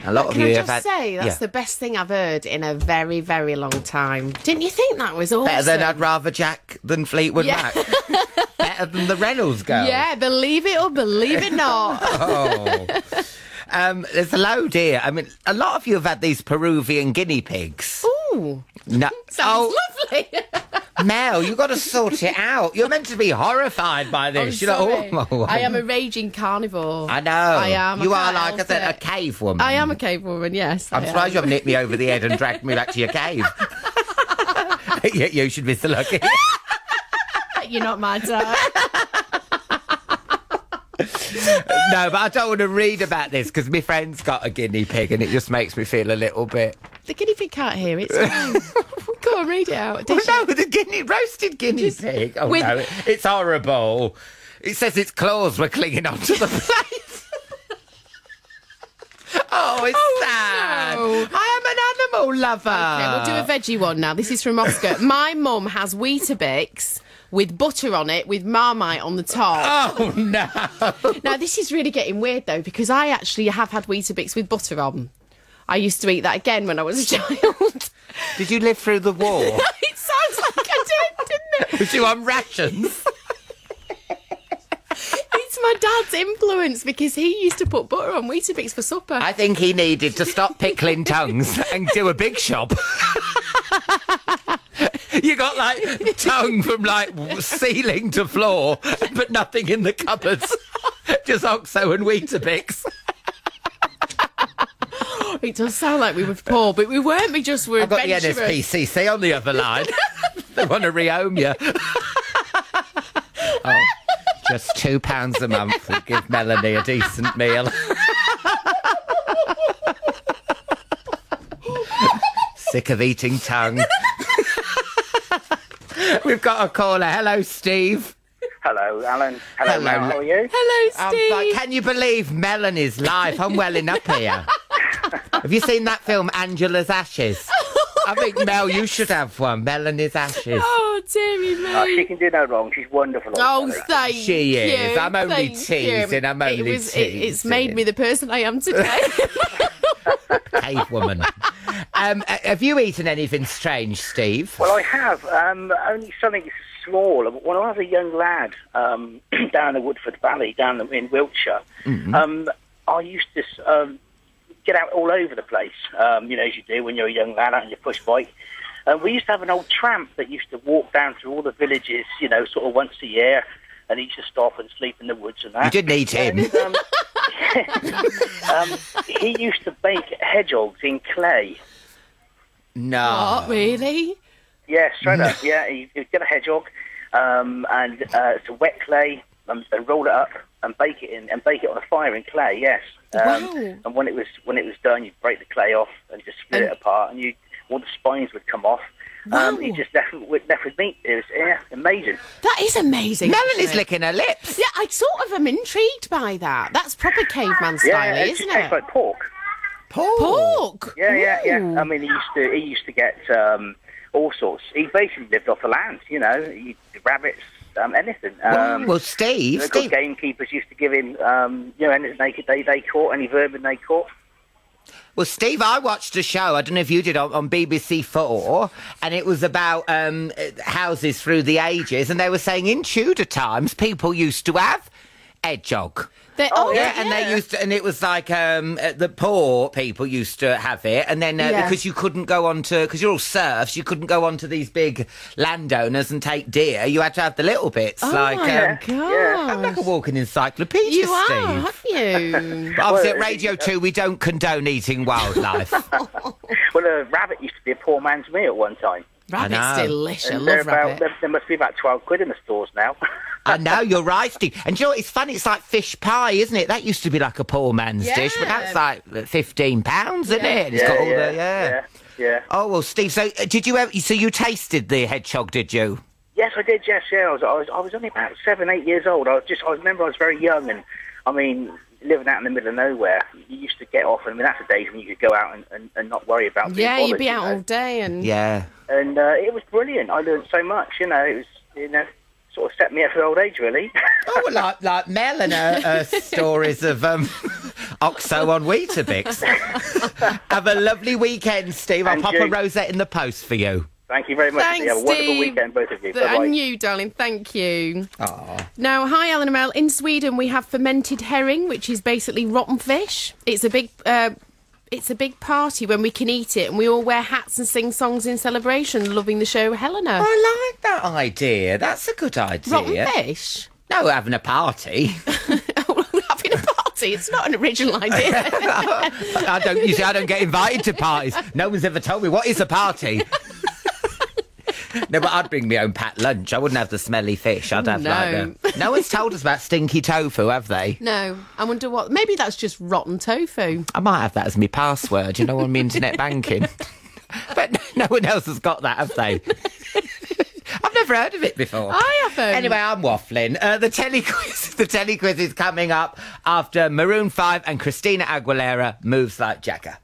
A lot of Can you I have just had say that's yeah. the best thing I've heard in a very, very long time. Didn't you think that was awesome? Better than I'd rather Jack than Fleetwood Yeah. Mac. Better than the Reynolds girl. Yeah, believe it or believe it not. Oh. There's a load here. I mean, a lot of you have had these Peruvian guinea pigs. Ooh, No. sounds lovely. Mel, you've got to sort it out. You're meant to be horrified by I'm this. You're sorry. like, oh. I am a raging carnivore. I know. I am. You I are, can't like I help said, a it. cave woman. I am a cave woman, yes. I'm surprised you haven't hit me over the head and dragged me back to your cave. You should be so lucky. you're not my type. No, but I don't want to read about this because my friend's got a guinea pig and it just makes me feel a little bit... The guinea pig can't hear it. It's fine. Go on, read it out. Oh, no, the roasted guinea pig. Oh, no, it's horrible. It says its claws were clinging onto the plate. Oh, it's sad. no. I am an animal lover. Okay, we'll do a veggie one now. This is from Oscar. My mum has Weetabix with butter on it with Marmite on the top. Oh, no. Now, this is really getting weird, though, because I actually have had Weetabix with butter on. I used to eat that again when I was a child. Did you live through the war? It sounds like I did, didn't it? Was you on rations? It's my dad's influence because he used to put butter on Weetabix for supper. I think he needed to stop pickling tongues and do a big shop. You got, like, tongue from, like, ceiling to floor, but nothing in the cupboards. Just Oxo and Weetabix. It does sound like we were poor, but we weren't. We just were I've got the adventurous. NSPCC on the other line. They want to rehome you. Oh, just £2 a month would give Melanie a decent meal. Sick of eating tongue. We've got a caller. Hello, Steve. Hello, Alan. Hello, Hello. Mel. How are you? Hello, Steve. Can you believe Melanie's life? I'm welling up here. Have you seen that film, Angela's Ashes? I think, Mel, you should have one. Melanie's Ashes. Oh, dearie me. Oh, she can do no wrong. She's wonderful. Oh, thank you. She is. I'm only Thank teasing. you. I'm only teasing. It's made me the person I am today. Cave woman. Have you eaten anything strange, Steve? Well, I have. Only something small. When I was a young lad down the Woodford Valley, down in Wiltshire, I used to get out all over the place, as you do when you're a young lad out on your push bike. We used to have an old tramp that used to walk down through all the villages, sort of once a year, and he used to stop and sleep in the woods and that. You didn't eat him. And, he used to bake hedgehogs in clay. No. What, really? Yeah, straight up. Yeah, he'd get a hedgehog and to wet clay and roll it up and bake it on a fire in clay. Yes. Wow. And when it was done, you'd break the clay off and just split it apart, and all the spines would come off. Wow. You just left with meat. It was amazing. That is amazing. Melanie's actually. licking her lips. Yeah, I sort of am intrigued by that. That's proper caveman style, It isn't just tastes it? like pork. Pork. Yeah. Ooh. I mean, he used to get all sorts. He basically lived off the land. Rabbits, anything. Well, Steve. The good gamekeepers used to give him, anything they caught, any vermin they caught. Well, Steve, I watched a show, I don't know if you did, on BBC 4, and it was about houses through the ages, and they were saying in Tudor times, people used to have hedgehog. And they used to, and it was like the poor people used to have it, and then because you couldn't go on to, because you're all serfs, you couldn't go on to these big landowners and take deer. You had to have the little bits. Oh like, my God. I'm like a walking encyclopedia, You Steve. are, have you? But obviously at Radio 2 we don't condone eating wildlife. Well, a rabbit used to be a poor man's meal at one time. Rabbit's delicious. I And love rabbit. there must be about 12 quid in the stores now. I know, you're right, Steve. And you know what, it's funny, it's like fish pie, isn't it? That used to be like a poor man's dish, but that's like £15, isn't it? It's got all Yeah. Oh, well, Steve, so did you ever, so you tasted the hedgehog, did you? Yes, I did. Yes, yeah. I was only about 7, 8 years old. I remember I was very young, and I mean, living out in the middle of nowhere, you used to get off. I mean, that's the days when you could go out and not worry about being bothered, you'd be out all day and and it was brilliant. I learned so much. It was sort of set me up for old age, really. Oh, well, like Mel and her stories of Oxo on Weetabix. Have a lovely weekend, Steve. I'll pop a rosette in the post for you. Thank you very much. Thanks, Have a wonderful Steve. weekend, both of you. Bye-bye. And you, darling. Thank you. Aww. Now, hi, Alan and Mel. In Sweden, we have fermented herring, which is basically rotten fish. It's a big party when we can eat it, and we all wear hats and sing songs in celebration, loving the show Helena. I like that idea. That's a good idea. Rotten fish? No, having a party. Having a party? It's not an original idea. I don't get invited to parties. No one's ever told me what is a party. No, but I'd bring my own packed lunch. I wouldn't have the smelly fish. I'd have No one's told us about stinky tofu, have they? No. I wonder what... Maybe that's just rotten tofu. I might have that as my password, on my internet banking. But no one else has got that, have they? I've never heard of it before. I haven't. Anyway, I'm waffling. The Telly Quiz is coming up after Maroon 5 and Christina Aguilera, Moves Like Jagger.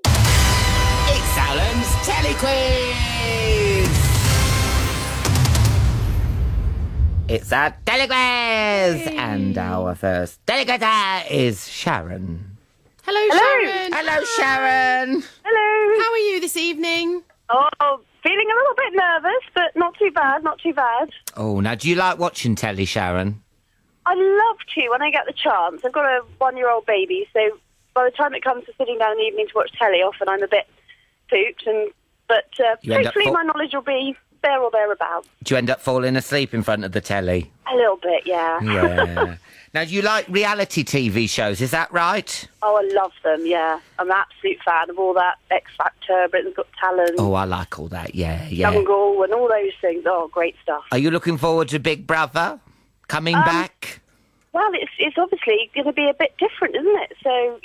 It's Alan's Telly Quiz! It's our Telly Quiz! And our first Telly Quizzer is Sharon. Hello, Sharon. Hello, Sharon. Hello. How are you this evening? Oh, feeling a little bit nervous, but not too bad. Oh, now, do you like watching telly, Sharon? I love to when I get the chance. I've got a 1-year-old baby, so by the time it comes to sitting down in the evening to watch telly, often I'm a bit pooped. But hopefully my knowledge will be there or thereabouts. Do you end up falling asleep in front of the telly? A little bit, yeah. Yeah. Now, do you like reality TV shows, is that right? Oh, I love them, yeah. I'm an absolute fan of all that. X Factor, Britain's Got Talent. Oh, I like all that, yeah. Jungle and all those things. Oh, great stuff. Are you looking forward to Big Brother coming back? Well, it's obviously going to be a bit different, isn't it? So,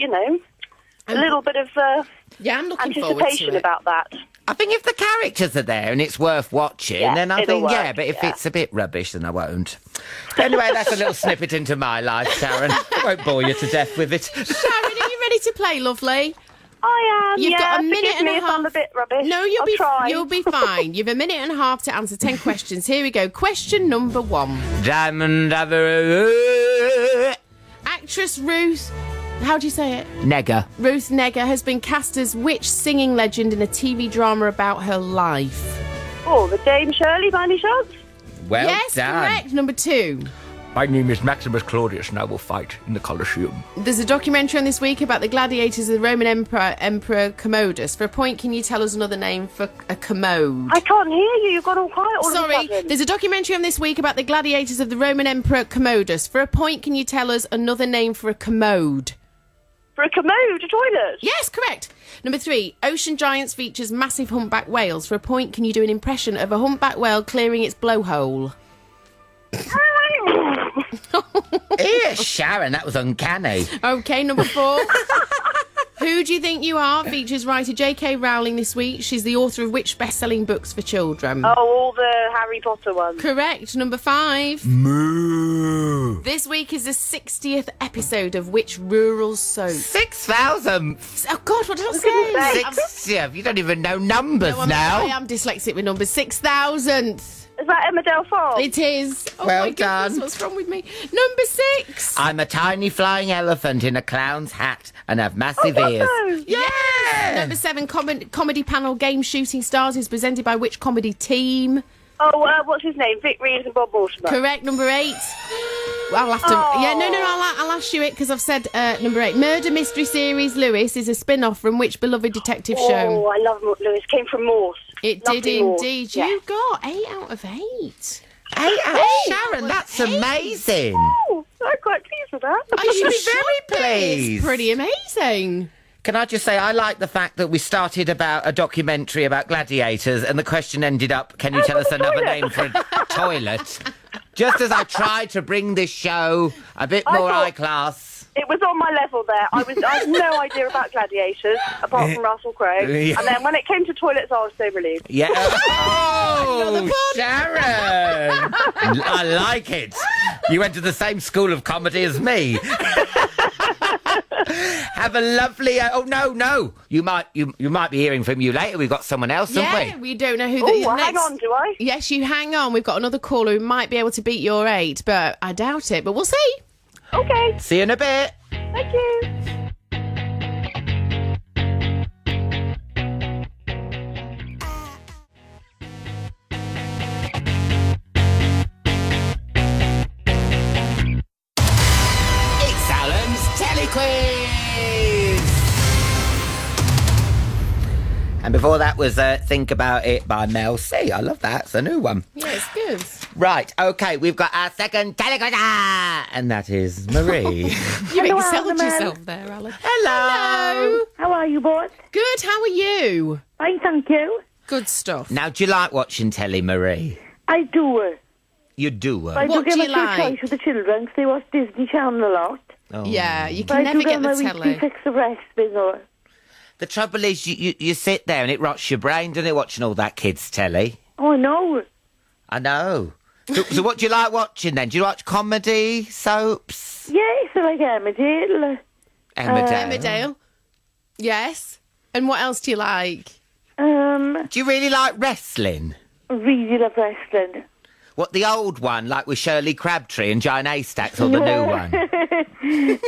a little bit of I'm looking forward to anticipation it. about that. I think if the characters are there and it's worth watching, then I think, but if it's a bit rubbish, then I won't. But anyway, that's a little snippet into my life, Sharon. I won't bore you to death with it. Sharon, are you ready to play, lovely? I am, You've got a minute Forgive and me a if I'm half. a bit rubbish. No, I'll try. you'll be fine. You've a minute and a half to answer 10 questions. Here we go. Question number 1. Diamond Avenue. Actress Ruth... How do you say it? Negger. Ruth Negger has been cast as which singing legend in a TV drama about her life? Oh, the Dame Shirley, by any chance? Well yes, done. correct. Number 2. My name is Maximus Claudius and I will fight in the Colosseum. There's a documentary on this week about the gladiators of the Roman Emperor Commodus. For a point, can you tell us another name for a commode? I can't hear you. You've got all quiet all of a Sorry, sudden. there's a documentary on this week about the gladiators of the Roman Emperor Commodus. For a point, can you tell us another name for a commode? For a commode, a toilet? Yes, correct. Number 3, Ocean Giants features massive humpback whales. For a point, can you do an impression of a humpback whale clearing its blowhole? Ew, Sharon, that was uncanny. Okay, number 4. Who Do You Think You Are features writer J.K. Rowling this week. She's the author of which best-selling books for children? Oh, all the Harry Potter ones. Correct. Number 5. Moo. This week is the 60th episode of which rural soap? 6,000. Oh, God, what did I say? Yeah, you don't even know numbers I now. am dyslexic with numbers. 6,000th. Is that Emma Delphine? It is. Oh, Well my goodness, done. what's wrong with me? Number 6. I'm a tiny flying elephant in a clown's hat and have massive ears. Yeah. Number 7, comedy panel Game Shooting Stars is presented by which comedy team? Oh, what's his name? Vic Reeves and Bob Mortimer. Correct. Number 8. I'll have to. Oh. Yeah, no, I'll ask you it because I've said number 8. Murder mystery series Lewis is a spin-off from which beloved detective show? Oh, I love Lewis. Came from Morse. It Lovely did Morse. indeed. Yeah. You got 8 out of 8. 8 out of Sharon, that's amazing. Oh, I'm quite pleased with that. You should be very pleased. It's pretty amazing. Can I just say, I like the fact that we started about a documentary about gladiators and the question ended up, can you tell us another name for a toilet? Just as I tried to bring this show a bit more high class. It was on my level there. I had no idea about gladiators, apart from Russell Crowe. Yeah. And then when it came to toilets, I was so relieved. Yeah. Oh, Sharon! I like it. You went to the same school of comedy as me. Have a lovely. Oh no! You might be hearing from you later. We've got someone else, haven't we? We don't know who Oh, the well, next. hang on, do I? Yes, you hang on. We've got another caller who might be able to beat your 8, but I doubt it. But we'll see. Okay. See you in a bit. Thank you. It's Alan's Telly Quiz. And before that was Think About It by Mel C. I love that. It's a new one. Yeah, it's good. Right, OK, we've got our second Telly Quiz, and that is Marie. You excelled yourself there, Alan. Hello. How are you, boys? Good, how are you? Fine, thank you. Good stuff. Now, do you like watching telly, Marie? I do. You do? I What do do get you my like? choice with the children because they watch Disney Channel a lot. Oh. Yeah, you But can I never do get my the weekly telly. fix of wrestling, though. The trouble is, you sit there and it rots your brain, doesn't it, watching all that kids' telly? Oh, no. I know. So what do you like watching then? Do you watch comedy, soaps? Yes, I like Emmerdale. Emmerdale. Yes. And what else do you like? Do you really like wrestling? Really love wrestling. What, the old one, like with Shirley Crabtree and Giant Haystacks, or the new one?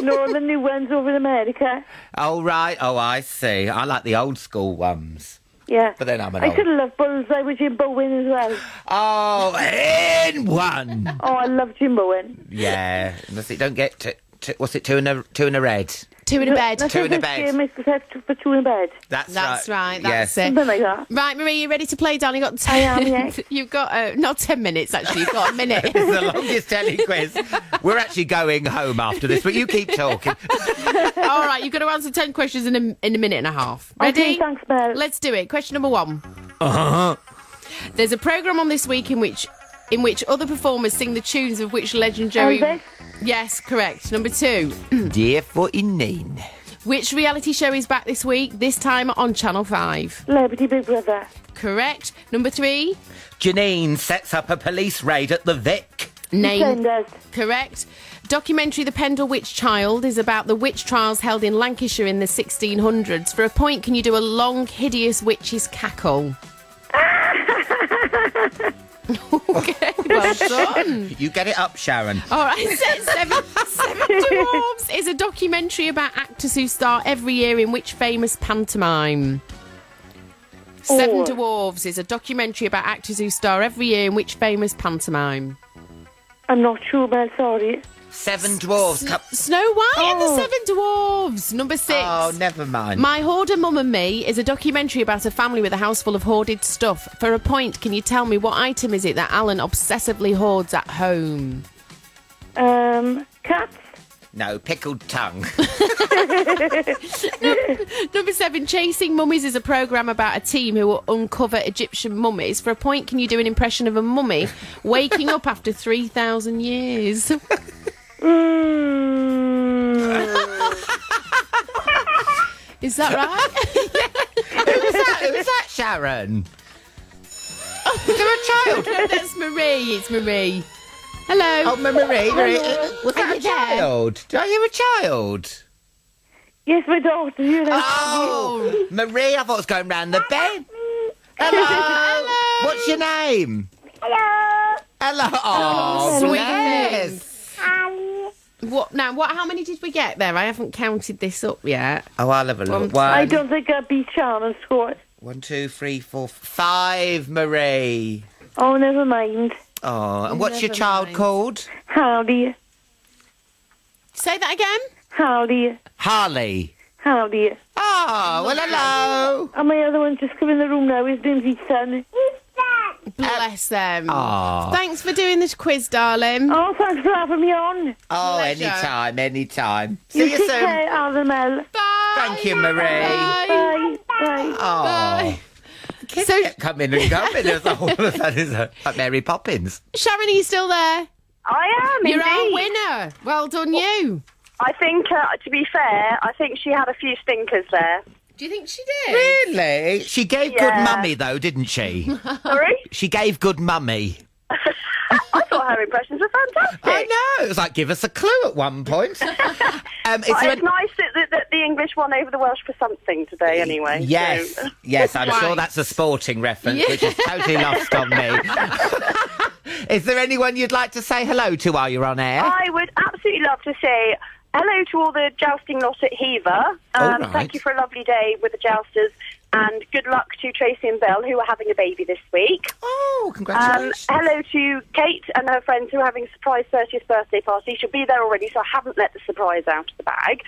No, the new ones over in America. Oh, right. Oh, I see. I like the old school ones. Yeah. But then I'm an I old... could love Bullseye with Jim Bowen as well. Oh, in one! Oh, I love Jim Bowen. Yeah. Don't get... what's it, two in a red? Two in a bed. Two in a bed. For two in a bed. That's right. Yes. That's it. Something like that. Right, Marie, you ready to play, darling? You've got I am, yes. You've got, not 10 minutes, actually. You've got a minute. It's the longest telly quiz. We're actually going home after this, but you keep talking. All right, you've got to answer 10 questions in a minute and a half. Ready? Okay, thanks, Mel. Let's do it. Question number 1. Uh-huh. There's a programme on this week in which other performers sing the tunes of which legendary... Elvis? Yes, correct. Number 2. Dear 49. Which reality show is back this week, this time on Channel 5? Celebrity Big Brother. Correct. Number 3. Janine sets up a police raid at the Vic. Name. Defenders. Correct. Documentary The Pendle Witch Child is about the witch trials held in Lancashire in the 1600s. For a point, can you do a long, hideous witch's cackle? Okay, well done. You get it up, Sharon. All right, Seven Dwarfs is a documentary about actors who star every year in which famous pantomime? Seven Dwarfs is a documentary about actors who star every year in which famous pantomime? I'm not sure, Mel, sorry. Seven Dwarfs. Snow White and the Seven Dwarfs. Number 6. Oh, never mind. My Hoarder Mum and Me is a documentary about a family with a house full of hoarded stuff. For a point, can you tell me what item is it that Alan obsessively hoards at home? Cats. No, pickled tongue. Number 7, Chasing Mummies is a programme about a team who will uncover Egyptian mummies. For a point, can you do an impression of a mummy waking up after 3,000 years? Is that right? Who was that, Sharon? Is there a child? That's Marie. It's Marie. Hello. Oh, Marie. Was that Are a you there? child? Did I hear a child? Yes, my daughter. You know. Oh, Marie, I thought it was going round the bed. Hello. What's your name? Hello. Oh, Sweet bless. What now? How many did we get there? I haven't counted this up yet. Oh, I'll have a look. I don't think I beat Sharon score. 1, 2, 3, 4, 5, Marie. Oh, never mind. Oh, and what's your Never child mind. called? Howdy. Say that again. Howdy. Harley. Howdy. Oh, well, hello. And my other one just come in the room now. His name's Ethan. Bless them. Aw. Thanks for doing this quiz, darling. Oh, thanks for having me on. Oh, Pleasure. anytime. See you take soon. care, Alvin. Bye. Thank you, Marie. Bye. Bye. Oh. Bye. Kids So- kept coming and going. There's all of a sudden, like Mary Poppins. Sharon, are you still there? I am, You're our indeed. winner. Well done, you. I think, to be fair, I think she had a few stinkers there. Do you think she did? Really? She gave good Yeah. mummy, though, didn't she? Sorry? She gave good mummy. I thought her impressions were fantastic. I know. It was like, give us a clue at one point. Is But there it's nice that the English won over the Welsh for something today, anyway. Yes, So. yes, I'm Right. sure that's a sporting reference, Yeah. which is totally lost on me. Is there anyone you'd like to say hello to while you're on air? I would absolutely love to say hello to all the jousting lot at Hever. All right. Thank you for a lovely day with the jousters. And good luck to Tracy and Bill, who are having a baby this week. Oh, congratulations. Hello to Kate and her friends who are having a surprise 30th birthday party. She'll be there already, so I haven't let the surprise out of the bag.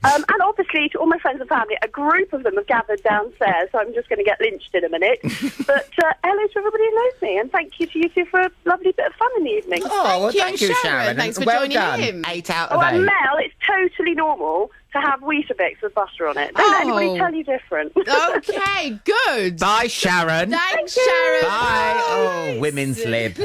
And obviously to all my friends and family, a group of them have gathered downstairs, so I'm just going to get lynched in a minute. But hello to everybody who knows me, and thank you to you two for a lovely bit of fun in the evening. Oh, well, thank you, Sharon. Thanks for well joining done. in. 8 out of 8. And Mel, it's totally normal to have Weetabix with butter on it. Don't let anybody tell you different. Okay, good. Bye, Sharon. Thanks, Sharon. Bye. Oh, women's lib.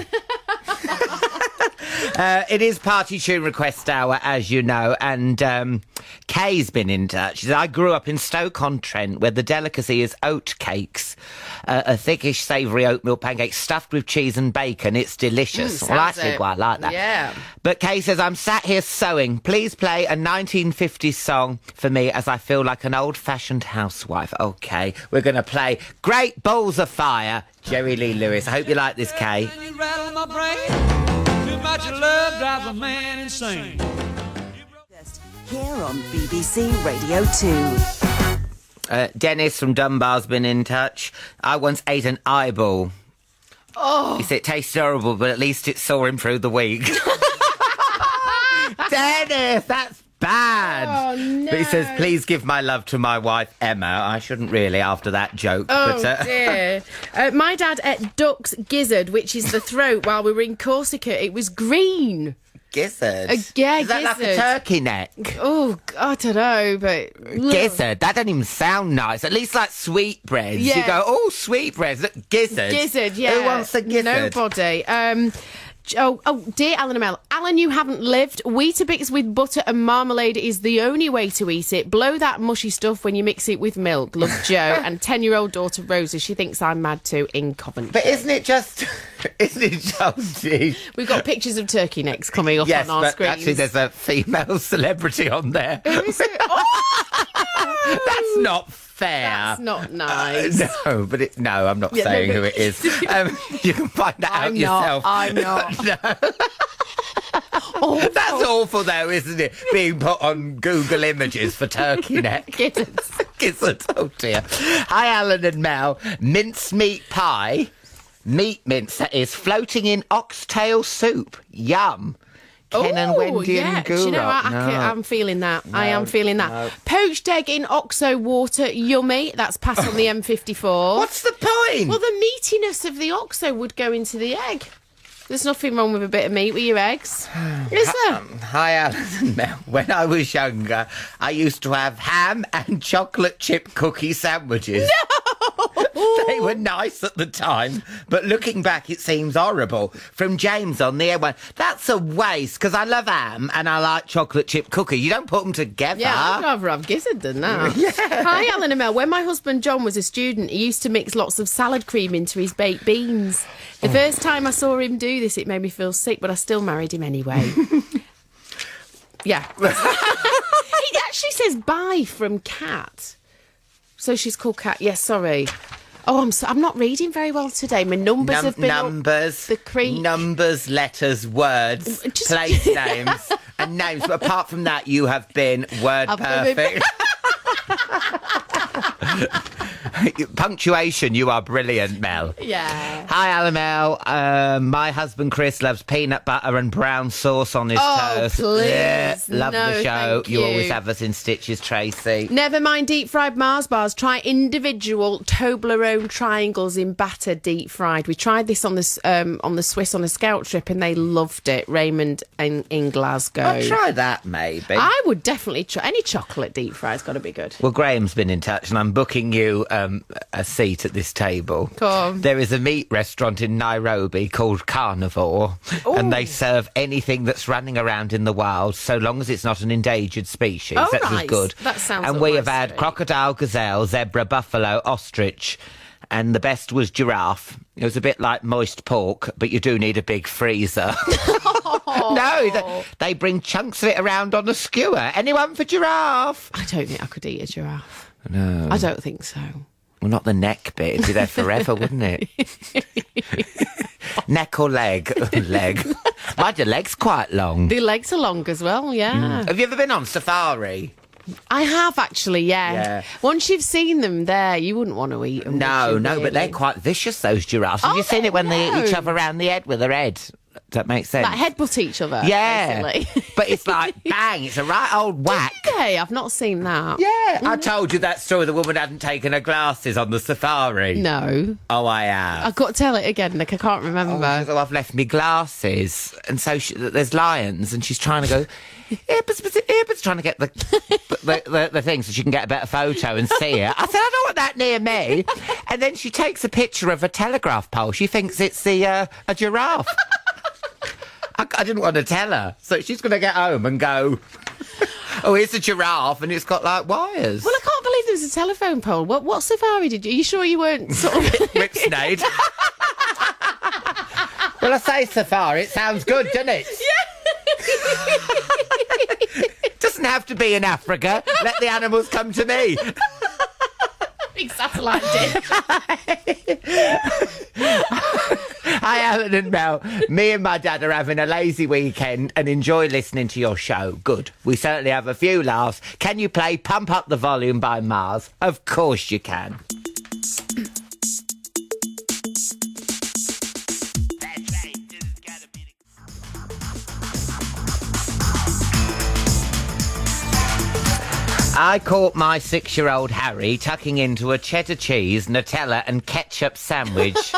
It is party tune request hour, as you know, and Kay's been in touch. She said, I grew up in Stoke-on-Trent, where the delicacy is oat cakes, a thickish, savoury oatmeal pancake stuffed with cheese and bacon. It's delicious. Well, I think I like that. Yeah. But Kay says, I'm sat here sewing. Please play a 1950s song for me, as I feel like an old-fashioned housewife. Okay, we're going to play Great Balls of Fire, Jerry Lee Lewis. I hope you like this, Kay. You rattle my brain. Too much love drives a man insane. Here on BBC Radio 2. Dennis from Dunbar's been in touch. I once ate an eyeball. Oh. He said it tastes horrible, but at least it saw him through the week. Dennis, that's bad. Oh, no. But he says, please give my love to my wife, Emma. I shouldn't really after that joke. Oh, but, dear. My dad ate duck's gizzard, which is the throat, while we were in Corsica. It was green. Gizzard? Yeah, is that like a turkey neck? Oh, I don't know, but... Gizzard? That doesn't even sound nice. At least like sweetbreads. Yeah. You go, oh, sweetbreads. Look, gizzard. Gizzard, yeah. Who wants a gizzard? Nobody. Dear Alan and Mel. Alan, you haven't lived. Weetabix with butter and marmalade is the only way to eat it. Blow that mushy stuff when you mix it with milk. Love, Joe. And 10-year-old daughter Rosa. She thinks I'm mad too, in Coventry. But isn't it just... We've got pictures of turkey necks coming up on our screens. Actually, there's a female celebrity on there. Who is it? Oh! That's not fair. That's not nice. No, but no, I'm not saying who it is. You can find that out yourself. I'm not. No. That's awful, though, isn't it? Being put on Google Images for turkey neck. Gizzards. Oh, dear. Hi, Alan and Mel. Mincemeat pie. Meat mince, that is, floating in oxtail soup. Yum. Ken and Wendy and Gulak. Do you know what? I'm feeling that. I am feeling that. No. Poached egg in OXO water, yummy. That's passed on the M54. What's the point? Well, the meatiness of the OXO would go into the egg. There's nothing wrong with a bit of meat with your eggs, is there? Hi, Alan and Mel. When I was younger, I used to have ham and chocolate chip cookie sandwiches. No! They were nice at the time, but looking back, it seems horrible. From James on the air1, that's a waste, because I love ham and I like chocolate chip cookie. You don't put them together. Yeah, I'd rather have gizzard than that. Yeah. Hi, Alan and Mel. When my husband John was a student, he used to mix lots of salad cream into his baked beans. The first time I saw him do this, it made me feel sick, but I still married him anyway. Yeah. It actually says bye from Kat. So she's called Kat. Yes, sorry. Oh, I'm not reading very well today. My numbers have been numbers, up the creek. Numbers, letters, words, place names, and names. But apart from that, you have been word perfect. Punctuation, you are brilliant, Mel. Yeah. Hi, Alan Mel. My husband Chris loves peanut butter and brown sauce on his toast. Please. Yeah, love No, the show. thank You you. always have us in stitches, Tracy. Never mind deep fried Mars bars. Try individual Toblerone triangles in batter deep fried. We tried this on the Swiss on a scout trip and they loved it. Raymond in Glasgow. I'll try that, maybe. I would definitely try any chocolate deep fried's got to be good. Well, Graham's been in touch and I'm booking you a seat at this table. Come. There is a meat restaurant in Nairobi called Carnivore, and they serve anything that's running around in the wild, so long as it's not an endangered species. Oh, that nice. was good. That sounds And up we my have had street. crocodile, gazelle, zebra, buffalo, ostrich, and the best was giraffe. It was a bit like moist pork, but you do need a big freezer. No, they bring chunks of it around on a skewer. Anyone for giraffe? I don't think I could eat a giraffe. No. I don't think so. Well, not the neck bit. It'd be there forever, wouldn't it? Neck or leg? Leg. Mind your leg's quite long. The legs are long as well, yeah. Have you ever been on safari? I have actually, Yeah. Once you've seen them there, you wouldn't want to eat them. No, would you, no, but they're really? quite vicious, those giraffes. Have you seen it when they hit each other around the head with their head? Does that make sense? Like headbutt each other. Yeah. Basically. But it's like, bang, it's a right old whack. Hey, I've not seen that. Yeah. I told you that story. The woman hadn't taken her glasses on the safari. No. Oh, I have. I've got to tell it again, Nick. I can't remember. Oh, so I've left me glasses. And so there's lions, and she's trying to go, Earbuds, trying to get the thing so she can get a better photo and see it. I said, I don't want that near me. And then she takes a picture of a telegraph pole. She thinks it's a giraffe. I didn't want to tell her. So she's going to get home and go, oh, here's a giraffe, and it's got, like, wires. Well, I can't believe there was a telephone pole. What safari did you? Are you sure you weren't sort of... Whipsnade. Well, I say safari. It sounds good, doesn't it? It doesn't have to be in Africa. Let the animals come to me. Big satellite dish. Hi, Alan and Mel. Me and my dad are having a lazy weekend and enjoy listening to your show. Good. We certainly have a few laughs. Can you play Pump Up the Volume by Mars? Of course you can. I caught my 6-year-old Harry tucking into a cheddar cheese, Nutella and ketchup sandwich,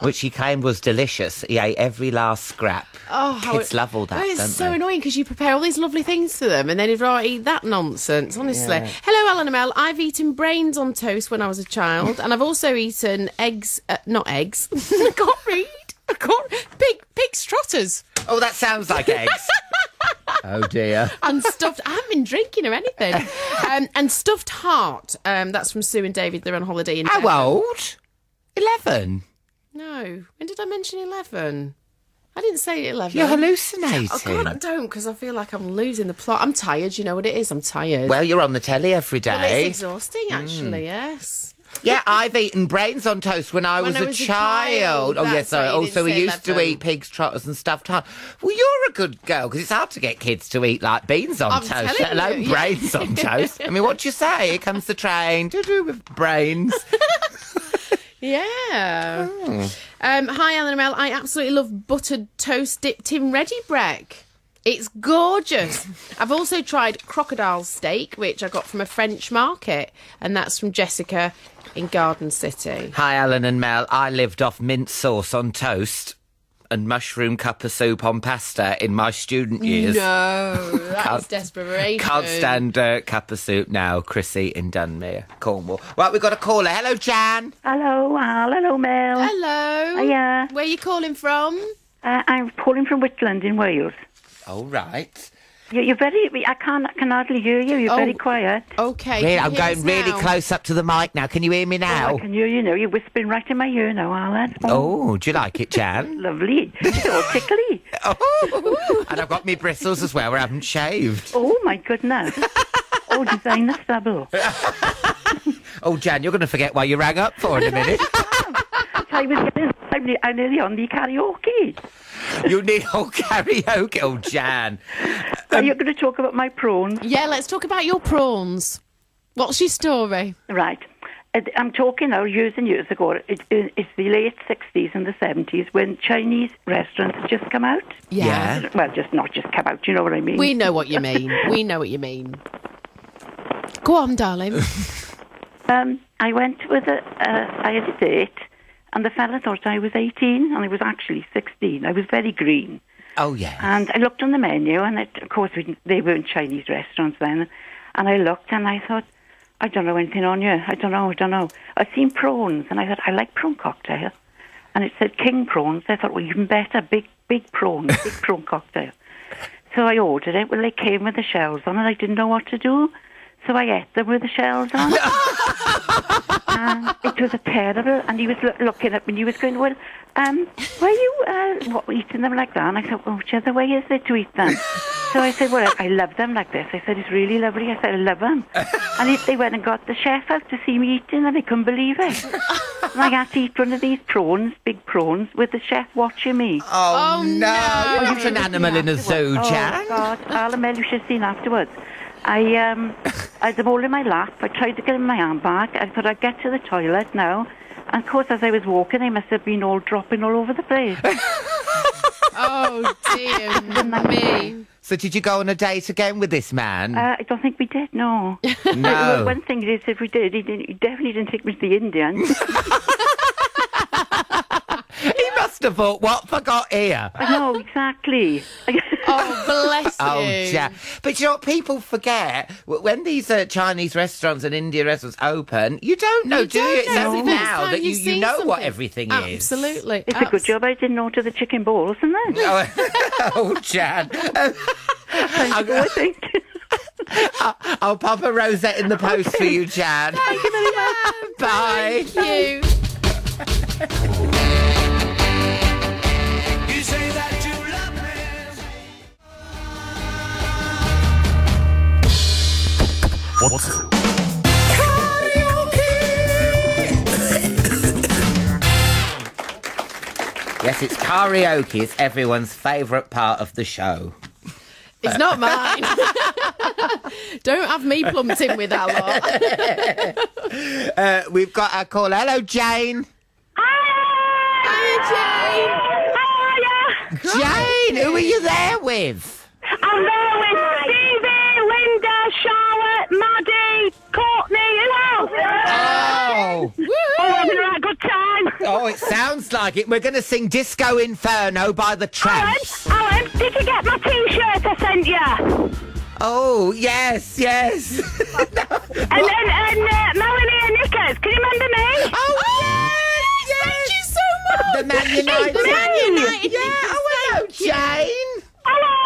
which he claimed was delicious. He ate every last scrap. Oh, Kids love all that, it's don't so they? annoying because you prepare all these lovely things for them and then you'd rather eat that nonsense, honestly. Yeah. Hello, Alan and Mel. I've eaten brains on toast when I was a child and I've also eaten eggs, not eggs. I can't read. Pig's trotters. Oh, that sounds like eggs. Oh, dear. And stuffed... I haven't been drinking or anything. And stuffed heart. That's from Sue and David. They're on holiday in How Devon. old? 11. No. When did I mention 11? I didn't say 11. You're hallucinating. Oh, God, I don't, because I feel like I'm losing the plot. I'm tired. You know what it is? I'm tired. Well, you're on the telly every day. Well, it's exhausting, actually, yes. Yeah, I've eaten brains on toast when I was a child. Oh, yes, sorry. Also, we used to eat pig's trotters and stuffed heart. Well, you're a good girl, because it's hard to get kids to eat, like, beans on toast, let alone brains on toast. I mean, what do you say? Here comes the train, with brains. Yeah. Hi, Alan and Mel. I absolutely love buttered toast dipped in ready breck. It's gorgeous. I've also tried crocodile steak, which I got from a French market, and that's from Jessica in Garden City. Hi, Alan and Mel. I lived off mint sauce on toast and mushroom cup of soup on pasta in my student years. No, that is desperation. Can't stand cup of soup now. Chrissy in Dunmere, Cornwall. Right, we've got a caller. Hello, Jan. Hello, Al. Hello, Mel. Hello. Yeah. Where are you calling from? I'm calling from Whitland in Wales. All right. You're very... I can hardly hear you. You're very quiet. Okay. Really, I'm going really close up to the mic now. Can you hear me now? Oh, I can hear you now. You're whispering right in my ear now, Alan. Oh, do you like it, Jan? Lovely. It's all tickly. Oh, and I've got me bristles as well, where I haven't shaved. Oh, my goodness. Oh, designer stubble. Oh, Jan, you're going to forget why you rang up for in a minute. I'm nearly on the karaoke. You need karaoke, oh, Jan. So you're going to talk about my prawns? Yeah, let's talk about your prawns. What's your story? Right. I'm talking now years and years ago. It's the late 60s and the 70s when Chinese restaurants had just come out. Yeah. Well, not just come out, you know what I mean? We know what you mean. We know what you mean. Go on, darling. I went with I had a date, and the fella thought I was 18, and I was actually 16. I was very green. Oh, yeah. And I looked on the menu, and of course, they weren't Chinese restaurants then. And I looked, and I thought, I don't know anything on here. I don't know. I've seen prawns, and I thought, I like prawn cocktail. And it said king prawns. I thought, well, even better, big prawn cocktail. So I ordered it. Well, they came with the shells on, and I didn't know what to do. So I ate them with the shells on. And it was terrible. And he was looking at me, and he was going, well, why are you eating them like that? And I thought, well, which other way is there to eat them? So I said, well, I love them like this. I said, it's really lovely. I said, I love them. And they went and got the chef out to see me eating, and they couldn't believe it. And I had to eat one of these prawns, big prawns, with the chef watching me. Oh no. You're not an animal in a zoo, Jan. Oh, God. Alan, you should have seen afterwards. I had them all in my lap. I tried to get in my handbag. I thought I'd get to the toilet now. And of course, as I was walking, they must have been all dropping all over the place. Oh, dear me. So did you go on a date again with this man? I don't think we did, no. No. One thing is, if we did, he definitely didn't take me to the Indian. He must have thought, what forgot here? I know, exactly. Oh, bless you. Oh, yeah. But you know what people forget? When these Chinese restaurants and Indian restaurants open, you don't know, do you? It's only now that you know what everything is. Absolutely. It's a good job I didn't order the chicken balls, isn't it? Oh, Jan. I think. I'll pop a rosette in the post for you, Jan. Thank you very much. Bye. Thank you. You say that you love me. What's Yes, it's karaoke. It's everyone's favourite part of the show. It's not mine. Don't have me plumped in with that lot. We've got our call. Hello, Jane. Hiya, Jane. Jane, who are you there with? I'm there with Stevie, Linda, Charlotte, Maddie, Courtney, who else? Oh. Oh, having a right good time. Oh, it sounds like it. We're going to sing Disco Inferno by the Tramps. Alan, did you get my T-shirt I sent you? Oh, yes. And Melanie and Nickers, can you remember me? Oh, yes. Thank you so much. The Man United. The Man United. Yeah. Oh, hello, Jane. Hello.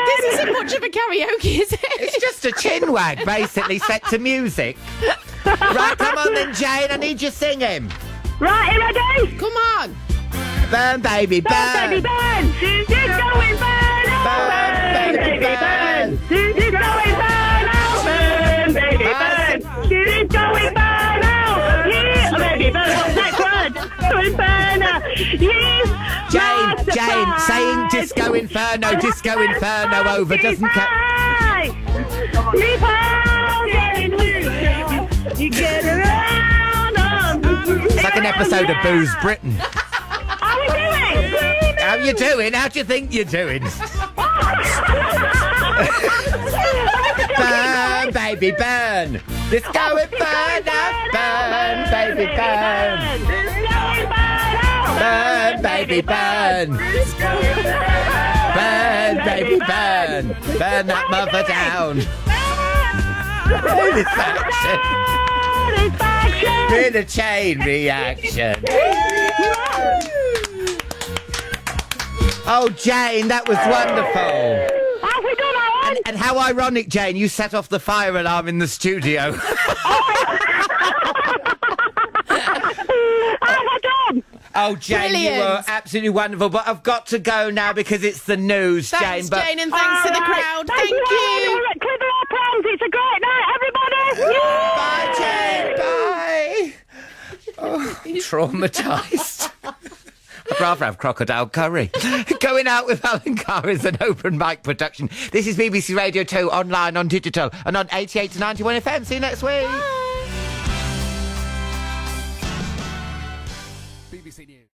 This isn't much of a karaoke, is it? It's just a chin wag, basically, set to music. Right, come on then, Jane. I need you singing. Right, you ready? Come on. Burn, baby, burn. Burn, baby, burn. Disco Inferno. Burn, baby, burn. Disco Inferno. Burn, baby, burn. Disco Inferno. Yeah, baby, burn. What's next word? Disco Inferno. Jane, saying Disco Inferno over doesn't count. You get around. It's like an episode of Booze Britain. How are we doing? How you doing? How do you think you're doing? Burn, baby, burn. Disco Inferno. Burn, baby, burn. Burn, baby, burn. Burn, baby, burn. Burn that mother down. Satisfaction. With a chain reaction. Oh, Jane, that was wonderful. Have we done Alan? And how ironic, Jane, you set off the fire alarm in the studio. Oh, Jane, Brilliant. you were absolutely wonderful. But I've got to go now because it's the news, Thanks, Jane. But Jane, and thanks to the crowd. Thank you. Clipper our plans. It's a great night, everybody. Bye, Jane. Bye. Oh, I'm traumatised. I'd rather have crocodile curry. Going Out with Alan Carr is an open mic production. This is BBC Radio 2, online, on digital, and on 88 to 91 FM. See you next week. BBC News?